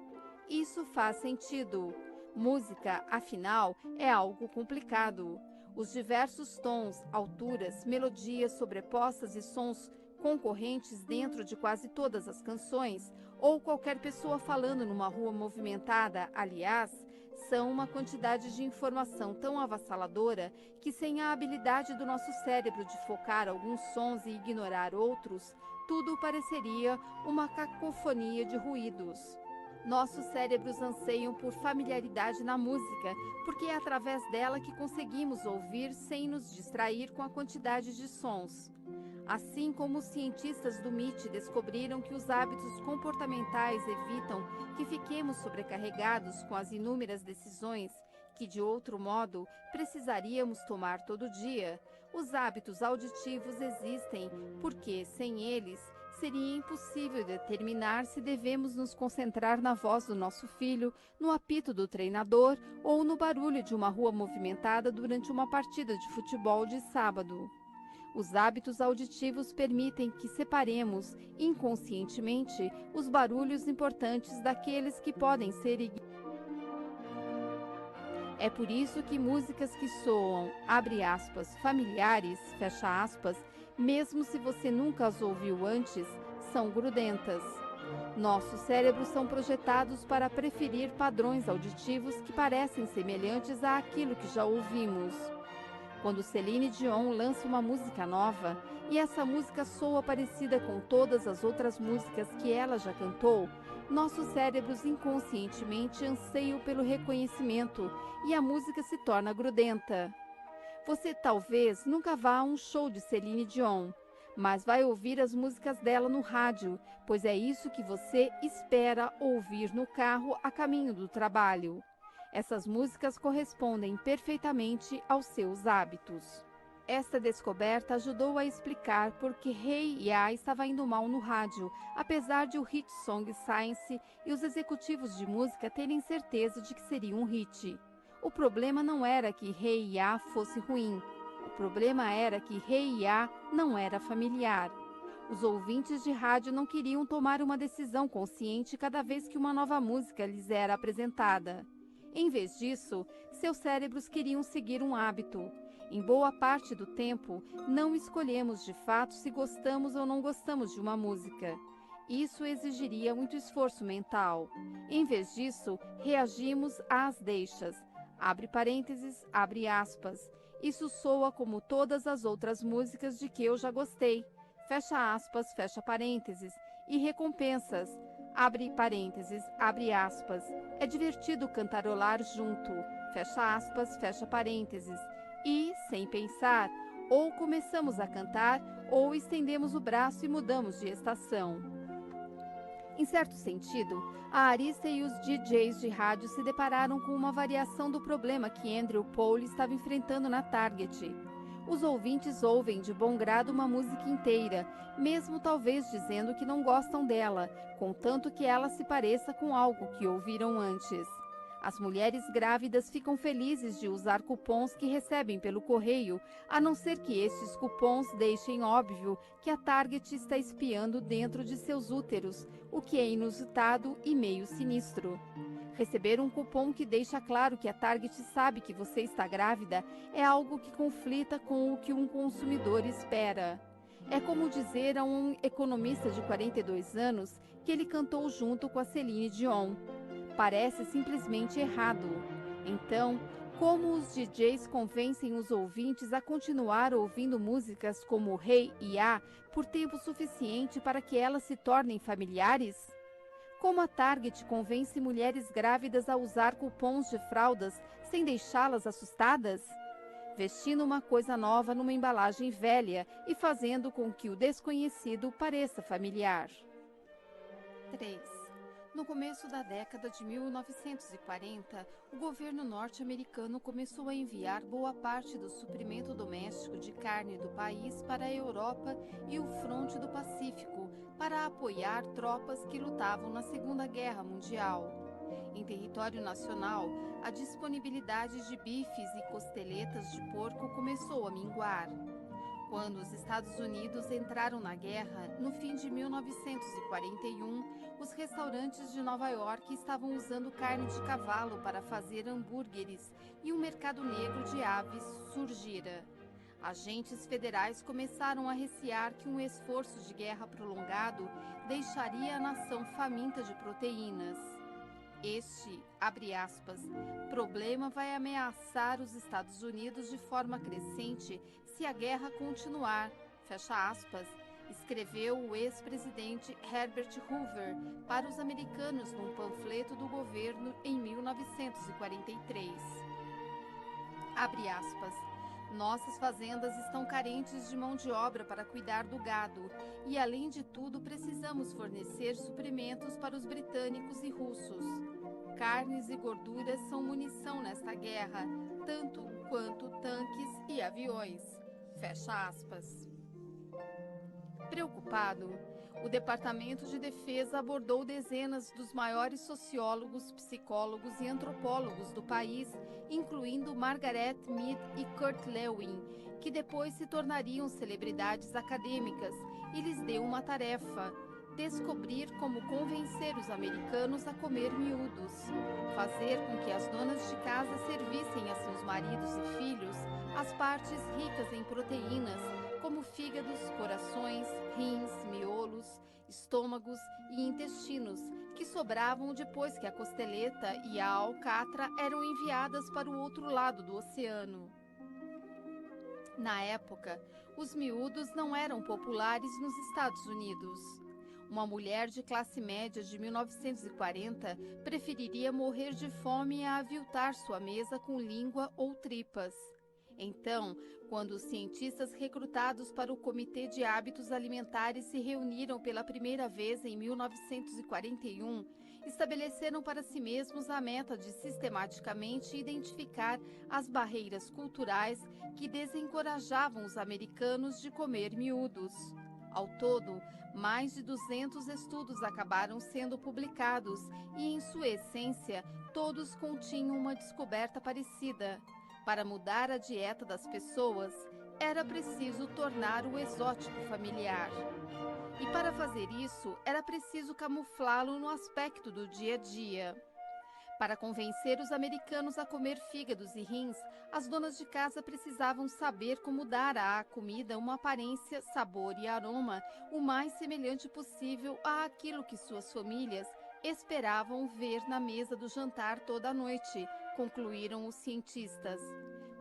Isso faz sentido. Música, afinal, é algo complicado. Os diversos tons, alturas, melodias sobrepostas e sons concorrentes dentro de quase todas as canções, ou qualquer pessoa falando numa rua movimentada, aliás, são uma quantidade de informação tão avassaladora que, sem a habilidade do nosso cérebro de focar alguns sons e ignorar outros, tudo pareceria uma cacofonia de ruídos. Nossos cérebros anseiam por familiaridade na música, porque é através dela que conseguimos ouvir sem nos distrair com a quantidade de sons. Assim como os cientistas do MIT descobriram que os hábitos comportamentais evitam que fiquemos sobrecarregados com as inúmeras decisões que, de outro modo, precisaríamos tomar todo dia, os hábitos auditivos existem porque, sem eles, seria impossível determinar se devemos nos concentrar na voz do nosso filho, no apito do treinador ou no barulho de uma rua movimentada durante uma partida de futebol de sábado. Os hábitos auditivos permitem que separemos, inconscientemente, os barulhos importantes daqueles que podem ser ignorados. É por isso que músicas que soam, abre aspas, familiares, fecha aspas, mesmo se você nunca as ouviu antes, são grudentas. Nossos cérebros são projetados para preferir padrões auditivos que parecem semelhantes àquilo que já ouvimos. Quando Celine Dion lança uma música nova, e essa música soa parecida com todas as outras músicas que ela já cantou, nossos cérebros inconscientemente anseiam pelo reconhecimento e a música se torna grudenta. Você talvez nunca vá a um show de Celine Dion, mas vai ouvir as músicas dela no rádio, pois é isso que você espera ouvir no carro a caminho do trabalho. Essas músicas correspondem perfeitamente aos seus hábitos. Esta descoberta ajudou a explicar por que Hey Ya estava indo mal no rádio, apesar de o Hit Song Science e os executivos de música terem certeza de que seria um hit. O problema não era que Hey Ya fosse ruim. O problema era que Hey Ya não era familiar. Os ouvintes de rádio não queriam tomar uma decisão consciente cada vez que uma nova música lhes era apresentada. Em vez disso, seus cérebros queriam seguir um hábito. Em boa parte do tempo, não escolhemos de fato se gostamos ou não gostamos de uma música. Isso exigiria muito esforço mental. Em vez disso, reagimos às deixas. Abre parênteses, abre aspas. Isso soa como todas as outras músicas de que eu já gostei. Fecha aspas, fecha parênteses. E recompensas. Abre parênteses, abre aspas. É divertido cantarolar junto. Fecha aspas, fecha parênteses. E, sem pensar, ou começamos a cantar, ou estendemos o braço e mudamos de estação. Em certo sentido, a Arista e os DJs de rádio se depararam com uma variação do problema que Andrew Paul estava enfrentando na Target. Os ouvintes ouvem de bom grado uma música inteira, mesmo talvez dizendo que não gostam dela, contanto que ela se pareça com algo que ouviram antes. As mulheres grávidas ficam felizes de usar cupons que recebem pelo correio, a não ser que estes cupons deixem óbvio que a Target está espiando dentro de seus úteros, o que é inusitado e meio sinistro. Receber um cupom que deixa claro que a Target sabe que você está grávida é algo que conflita com o que um consumidor espera. É como dizer a um economista de 42 anos que ele cantou junto com a Celine Dion. Parece simplesmente errado. Então, como os DJs convencem os ouvintes a continuar ouvindo músicas como Hey Ya por tempo suficiente para que elas se tornem familiares? Como a Target convence mulheres grávidas a usar cupons de fraldas sem deixá-las assustadas? Vestindo uma coisa nova numa embalagem velha e fazendo com que o desconhecido pareça familiar. 3. No começo da década de 1940, o governo norte-americano começou a enviar boa parte do suprimento doméstico de carne do país para a Europa e o fronte do Pacífico para apoiar tropas que lutavam na Segunda Guerra Mundial. Em território nacional, a disponibilidade de bifes e costeletas de porco começou a minguar. Quando os Estados Unidos entraram na guerra, no fim de 1941, os restaurantes de Nova York estavam usando carne de cavalo para fazer hambúrgueres e um mercado negro de aves surgira. Agentes federais começaram a recear que um esforço de guerra prolongado deixaria a nação faminta de proteínas. Este, abre aspas, problema vai ameaçar os Estados Unidos de forma crescente se a guerra continuar, fecha aspas, escreveu o ex-presidente Herbert Hoover para os americanos num panfleto do governo em 1943. Abre aspas. Nossas fazendas estão carentes de mão de obra para cuidar do gado e, além de tudo, precisamos fornecer suprimentos para os britânicos e russos. Carnes e gorduras são munição nesta guerra, tanto quanto tanques e aviões. Fecha aspas. Preocupado, o Departamento de Defesa abordou dezenas dos maiores sociólogos, psicólogos e antropólogos do país, incluindo Margaret Mead e Kurt Lewin, que depois se tornariam celebridades acadêmicas, e lhes deu uma tarefa: descobrir como convencer os americanos a comer miúdos, fazer com que as donas de casa servissem a seus maridos e filhos as partes ricas em proteínas, como fígados, corações, rins, miolos, estômagos e intestinos, que sobravam depois que a costeleta e a alcatra eram enviadas para o outro lado do oceano. Na época, os miúdos não eram populares nos Estados Unidos. Uma mulher de classe média de 1940 preferiria morrer de fome a aviltar sua mesa com língua ou tripas. Então, quando os cientistas recrutados para o Comitê de Hábitos Alimentares se reuniram pela primeira vez em 1941, estabeleceram para si mesmos a meta de sistematicamente identificar as barreiras culturais que desencorajavam os americanos de comer miúdos. Ao todo, mais de 200 estudos acabaram sendo publicados e, em sua essência, todos continham uma descoberta parecida. Para mudar a dieta das pessoas, era preciso tornar o exótico familiar. E para fazer isso, era preciso camuflá-lo no aspecto do dia a dia. Para convencer os americanos a comer fígados e rins, as donas de casa precisavam saber como dar à comida uma aparência, sabor e aroma o mais semelhante possível àquilo que suas famílias esperavam ver na mesa do jantar toda a noite, concluíram os cientistas.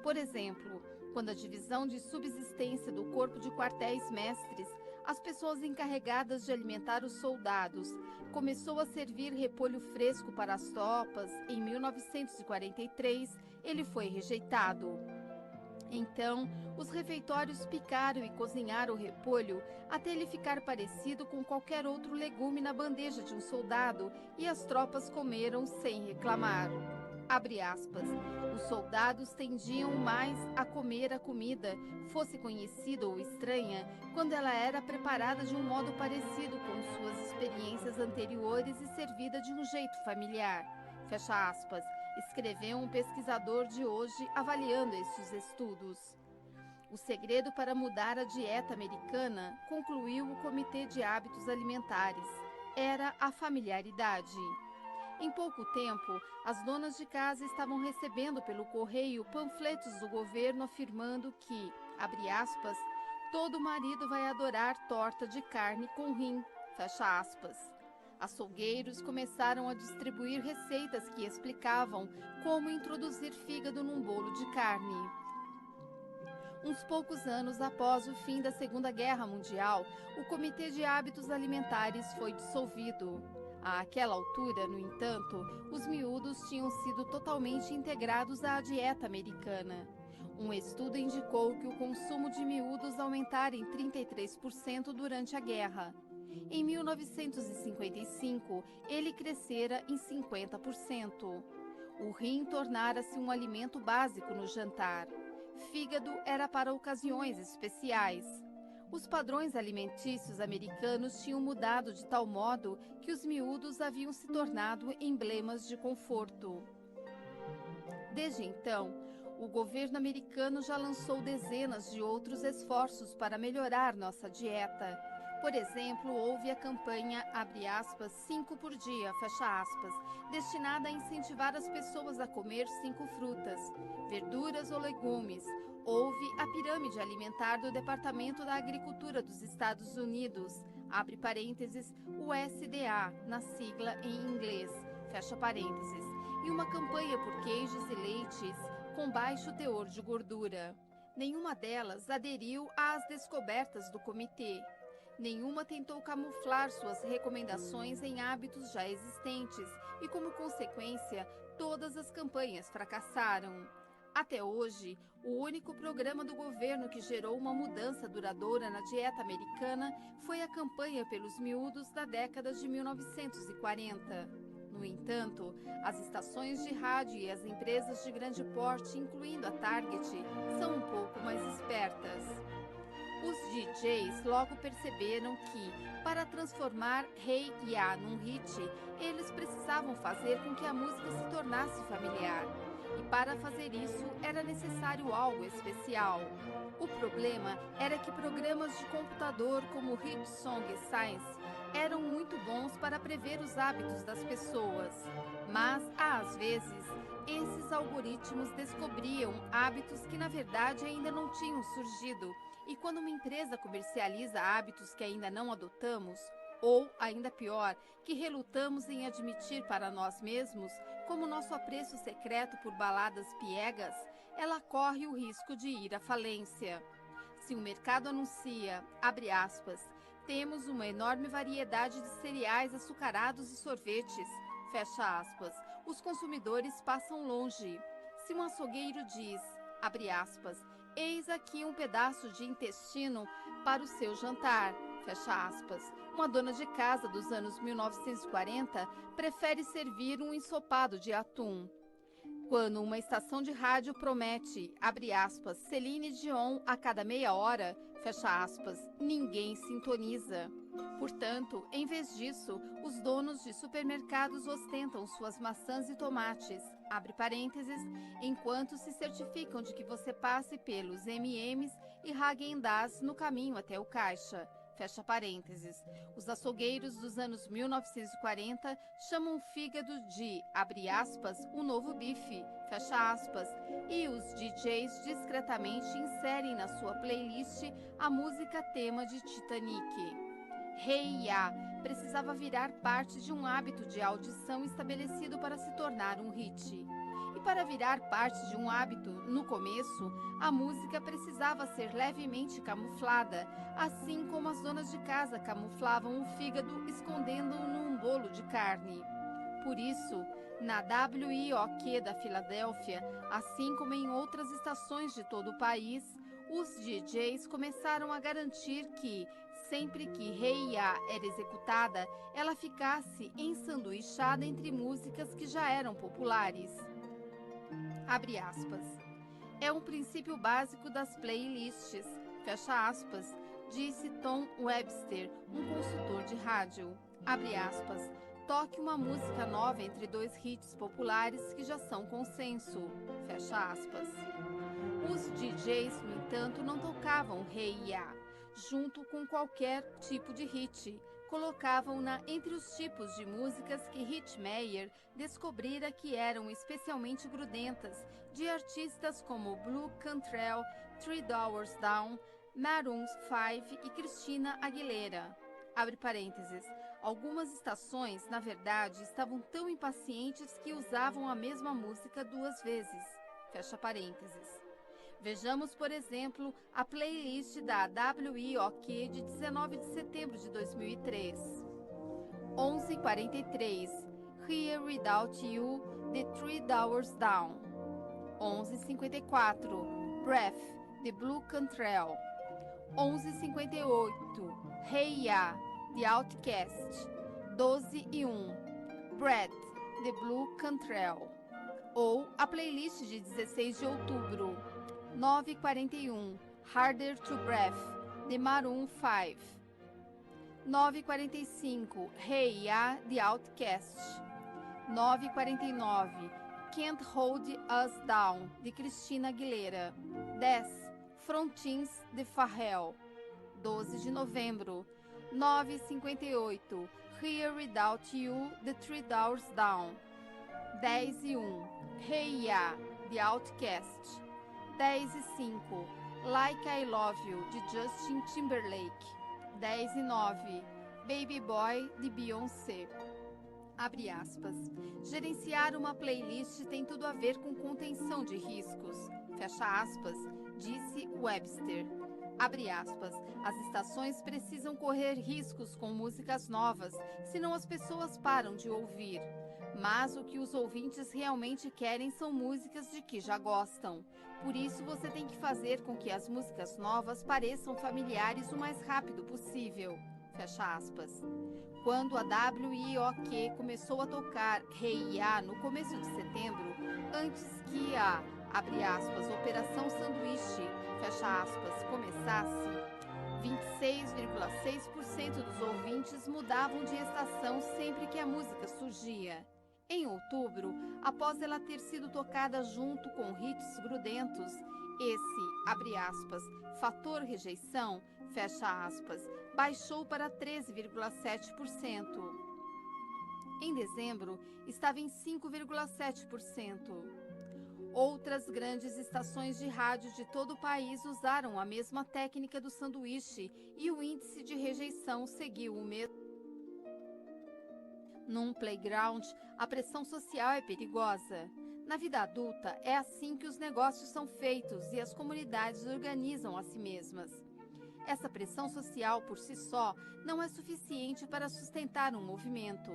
Por exemplo, quando a divisão de subsistência do corpo de quartéis-mestres, as pessoas encarregadas de alimentar os soldados, começou a servir repolho fresco para as tropas em 1943, ele foi rejeitado. Então, os refeitórios picaram e cozinharam o repolho até ele ficar parecido com qualquer outro legume na bandeja de um soldado, e as tropas comeram sem reclamar. Abre aspas. Os soldados tendiam mais a comer a comida, fosse conhecida ou estranha, quando ela era preparada de um modo parecido com suas experiências anteriores e servida de um jeito familiar. Fecha aspas. Escreveu um pesquisador de hoje avaliando estes estudos. O segredo para mudar a dieta americana, concluiu o Comitê de Hábitos Alimentares, era a familiaridade. Em pouco tempo, as donas de casa estavam recebendo pelo correio panfletos do governo afirmando que, abre aspas, todo marido vai adorar torta de carne com rim, fecha aspas. Açougueiros começaram a distribuir receitas que explicavam como introduzir fígado num bolo de carne. Uns poucos anos após o fim da Segunda Guerra Mundial, o Comitê de Hábitos Alimentares foi dissolvido. Àquela altura, no entanto, os miúdos tinham sido totalmente integrados à dieta americana. Um estudo indicou que o consumo de miúdos aumentara em 33% durante a guerra. Em 1955, ele crescera em 50%. O rim tornara-se um alimento básico no jantar. Fígado era para ocasiões especiais. Os padrões alimentícios americanos tinham mudado de tal modo que os miúdos haviam se tornado emblemas de conforto. Desde então, o governo americano já lançou dezenas de outros esforços para melhorar nossa dieta. Por exemplo, houve a campanha, abre aspas, 5 por dia, fecha aspas, destinada a incentivar as pessoas a comer 5 frutas, verduras ou legumes. Houve a pirâmide alimentar do Departamento da Agricultura dos Estados Unidos, abre parênteses, USDA, na sigla em inglês, fecha parênteses, e uma campanha por queijos e leites com baixo teor de gordura. Nenhuma delas aderiu às descobertas do comitê. Nenhuma tentou camuflar suas recomendações em hábitos já existentes e, como consequência, todas as campanhas fracassaram. Até hoje, o único programa do governo que gerou uma mudança duradoura na dieta americana foi a campanha pelos miúdos da década de 1940. No entanto, as estações de rádio e as empresas de grande porte, incluindo a Target, são um pouco mais espertas. Os DJs logo perceberam que, para transformar Hey Ya num hit, eles precisavam fazer com que a música se tornasse familiar. E para fazer isso, era necessário algo especial. O problema era que programas de computador como Hit Song Science eram muito bons para prever os hábitos das pessoas. Mas, às vezes, esses algoritmos descobriam hábitos que, na verdade, ainda não tinham surgido. E quando uma empresa comercializa hábitos que ainda não adotamos, ou, ainda pior, que relutamos em admitir para nós mesmos, como nosso apreço secreto por baladas piegas, ela corre o risco de ir à falência. Se o mercado anuncia, abre aspas, temos uma enorme variedade de cereais açucarados e sorvetes, fecha aspas, os consumidores passam longe. Se um açougueiro diz, abre aspas, eis aqui um pedaço de intestino para o seu jantar, fecha aspas, uma dona de casa dos anos 1940 prefere servir um ensopado de atum. Quando uma estação de rádio promete, abre aspas, Celine Dion a cada meia hora, fecha aspas, ninguém sintoniza. Portanto, em vez disso, os donos de supermercados ostentam suas maçãs e tomates, abre parênteses, enquanto se certificam de que você passe pelos M&M's e Häagen-Dazs no caminho até o caixa. Fecha parênteses. Os açougueiros dos anos 1940 chamam o fígado de, abre aspas, o novo bife, fecha aspas, e os DJs discretamente inserem na sua playlist a música tema de Titanic. Hey Ya precisava virar parte de um hábito de audição estabelecido para se tornar um hit. E para virar parte de um hábito, no começo, a música precisava ser levemente camuflada, assim como as donas de casa camuflavam o fígado escondendo-o num bolo de carne. Por isso, na WIOQ da Filadélfia, assim como em outras estações de todo o país, os DJs começaram a garantir que, sempre que Hey Ya era executada, ela ficasse ensanduichada entre músicas que já eram populares. Abre aspas. É um princípio básico das playlists, fecha aspas, disse Tom Webster, um consultor de rádio. Abre aspas. Toque uma música nova entre 2 hits populares que já são consenso, fecha aspas. Os DJs, no entanto, não tocavam Hey Ya, junto com qualquer tipo de hit. Colocavam-na entre os tipos de músicas que Hitmaker descobrira que eram especialmente grudentas, de artistas como Blue Cantrell, Three Doors Down, Maroon 5 e Christina Aguilera. Abre parênteses. Algumas estações, na verdade, estavam tão impacientes que usavam a mesma música 2 vezes. Fecha parênteses. Vejamos, por exemplo, a playlist da WIOQ de 19 de setembro de 2003. 11:43 Here Without You, The 3 Hours Down. 11:54 Breath, The Blue Cantrell. 11:58 Hey Ya, The Outcast. 12:01 Breath, The Blue Cantrell. Ou a playlist de 16 de outubro. 9:41 Harder to Breath, The Maroon 5. 9:45 Hey Ya, The Outcast. 9:49 Can't Hold Us Down, de Christina Aguilera. 10 Frontins, de Pharrell. 12 de novembro. 9:58 Here Without You, The 3 Hours Down. 10:01 Hey Ya, The Outcast. 10:05 Like I Love You, de Justin Timberlake. 10:09 Baby Boy, de Beyoncé. Abre aspas. Gerenciar uma playlist tem tudo a ver com contenção de riscos. Fecha aspas, disse Webster. Abre aspas. As estações precisam correr riscos com músicas novas, senão as pessoas param de ouvir. Mas o que os ouvintes realmente querem são músicas de que já gostam. Por isso você tem que fazer com que as músicas novas pareçam familiares o mais rápido possível. Fecha aspas. Quando a WIOQ começou a tocar Hey Ya no começo de setembro, antes que a, abre aspas, Operação Sanduíche, fecha aspas, começasse, 26,6% dos ouvintes mudavam de estação sempre que a música surgia. Em outubro, após ela ter sido tocada junto com hits grudentos, esse, abre aspas, fator rejeição, fecha aspas, baixou para 13,7%. Em dezembro, estava em 5,7%. Outras grandes estações de rádio de todo o país usaram a mesma técnica do sanduíche e o índice de rejeição seguiu o mesmo. Num playground, a pressão social é perigosa. Na vida adulta, é assim que os negócios são feitos e as comunidades organizam a si mesmas. Essa pressão social, por si só, não é suficiente para sustentar um movimento.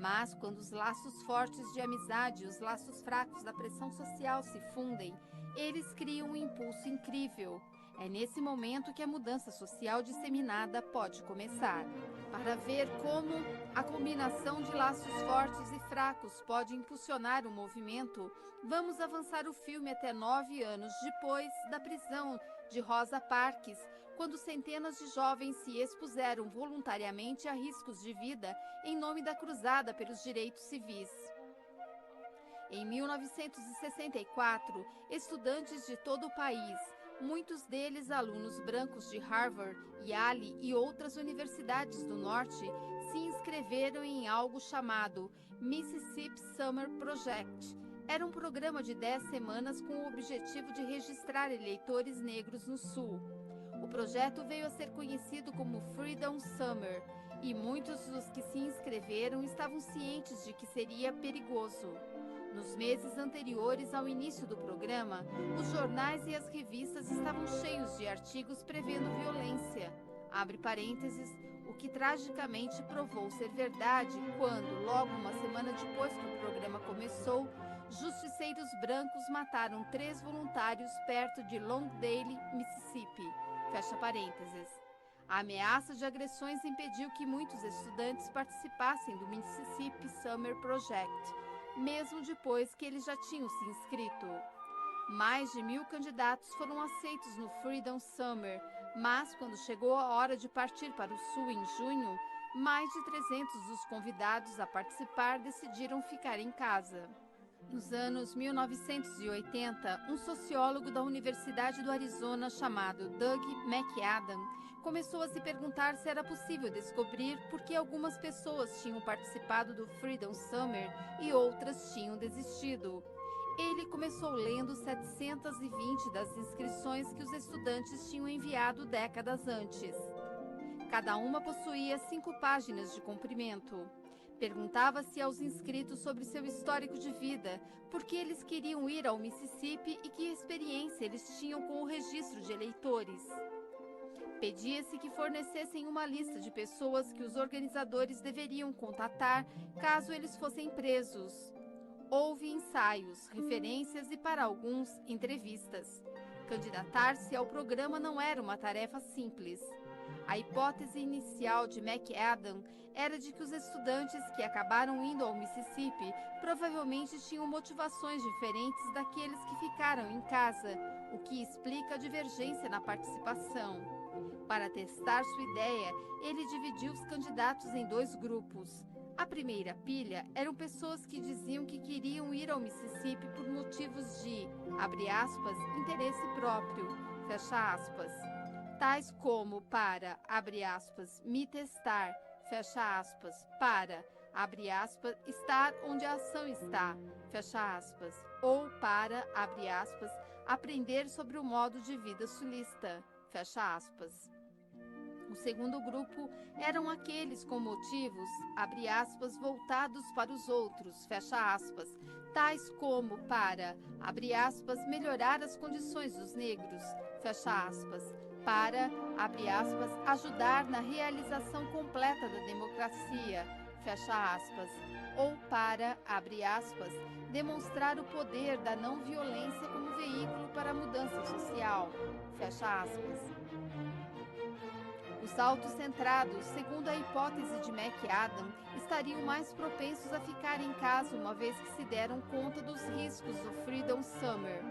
Mas, quando os laços fortes de amizade e os laços fracos da pressão social se fundem, eles criam um impulso incrível. É nesse momento que a mudança social disseminada pode começar. Para ver como a combinação de laços fortes e fracos pode impulsionar o movimento, vamos avançar o filme até 9 anos depois da prisão de Rosa Parks, quando centenas de jovens se expuseram voluntariamente a riscos de vida em nome da cruzada pelos direitos civis. Em 1964, estudantes de todo o país, muitos deles alunos brancos de Harvard, Yale e outras universidades do Norte, se inscreveram em algo chamado Mississippi Summer Project. Era um programa de 10 semanas com o objetivo de registrar eleitores negros no Sul. O projeto veio a ser conhecido como Freedom Summer, e muitos dos que se inscreveram estavam cientes de que seria perigoso. Nos meses anteriores ao início do programa, os jornais e as revistas estavam cheios de artigos prevendo violência, abre parênteses, o que tragicamente provou ser verdade quando, logo uma semana depois que o programa começou, justiceiros brancos mataram 3 voluntários perto de Longdale, Mississippi, fecha parênteses. A ameaça de agressões impediu que muitos estudantes participassem do Mississippi Summer Project, mesmo depois que eles já tinham se inscrito. Mais de 1.000 candidatos foram aceitos no Freedom Summer, mas quando chegou a hora de partir para o Sul em junho, mais de 300 dos convidados a participar decidiram ficar em casa. Nos anos 1980, um sociólogo da Universidade do Arizona chamado Doug McAdam começou a se perguntar se era possível descobrir por que algumas pessoas tinham participado do Freedom Summer e outras tinham desistido. Ele começou lendo 720 das inscrições que os estudantes tinham enviado décadas antes. Cada uma possuía 5 páginas de comprimento. Perguntava-se aos inscritos sobre seu histórico de vida, por que eles queriam ir ao Mississippi e que experiência eles tinham com o registro de eleitores. Pedia-se que fornecessem uma lista de pessoas que os organizadores deveriam contatar caso eles fossem presos. Houve ensaios, referências e, para alguns, entrevistas. Candidatar-se ao programa não era uma tarefa simples. A hipótese inicial de McAdam era de que os estudantes que acabaram indo ao Mississippi provavelmente tinham motivações diferentes daqueles que ficaram em casa, o que explica a divergência na participação. Para testar sua ideia, ele dividiu os candidatos em 2 grupos. A primeira pilha eram pessoas que diziam que queriam ir ao Mississippi por motivos de, abre aspas, interesse próprio, fecha aspas, tais como para, abre aspas, me testar, fecha aspas, para, abre aspas, estar onde a ação está, fecha aspas, ou para, abre aspas, aprender sobre o modo de vida sulista, fecha aspas. O segundo grupo eram aqueles com motivos, abre aspas, voltados para os outros, fecha aspas, tais como para, abre aspas, melhorar as condições dos negros, fecha aspas, para, abre aspas, ajudar na realização completa da democracia, fecha aspas, ou para, abre aspas, demonstrar o poder da não violência como veículo para a mudança social, fecha aspas. Os autocentrados, segundo a hipótese de McAdam, estariam mais propensos a ficar em casa uma vez que se deram conta dos riscos do Freedom Summer.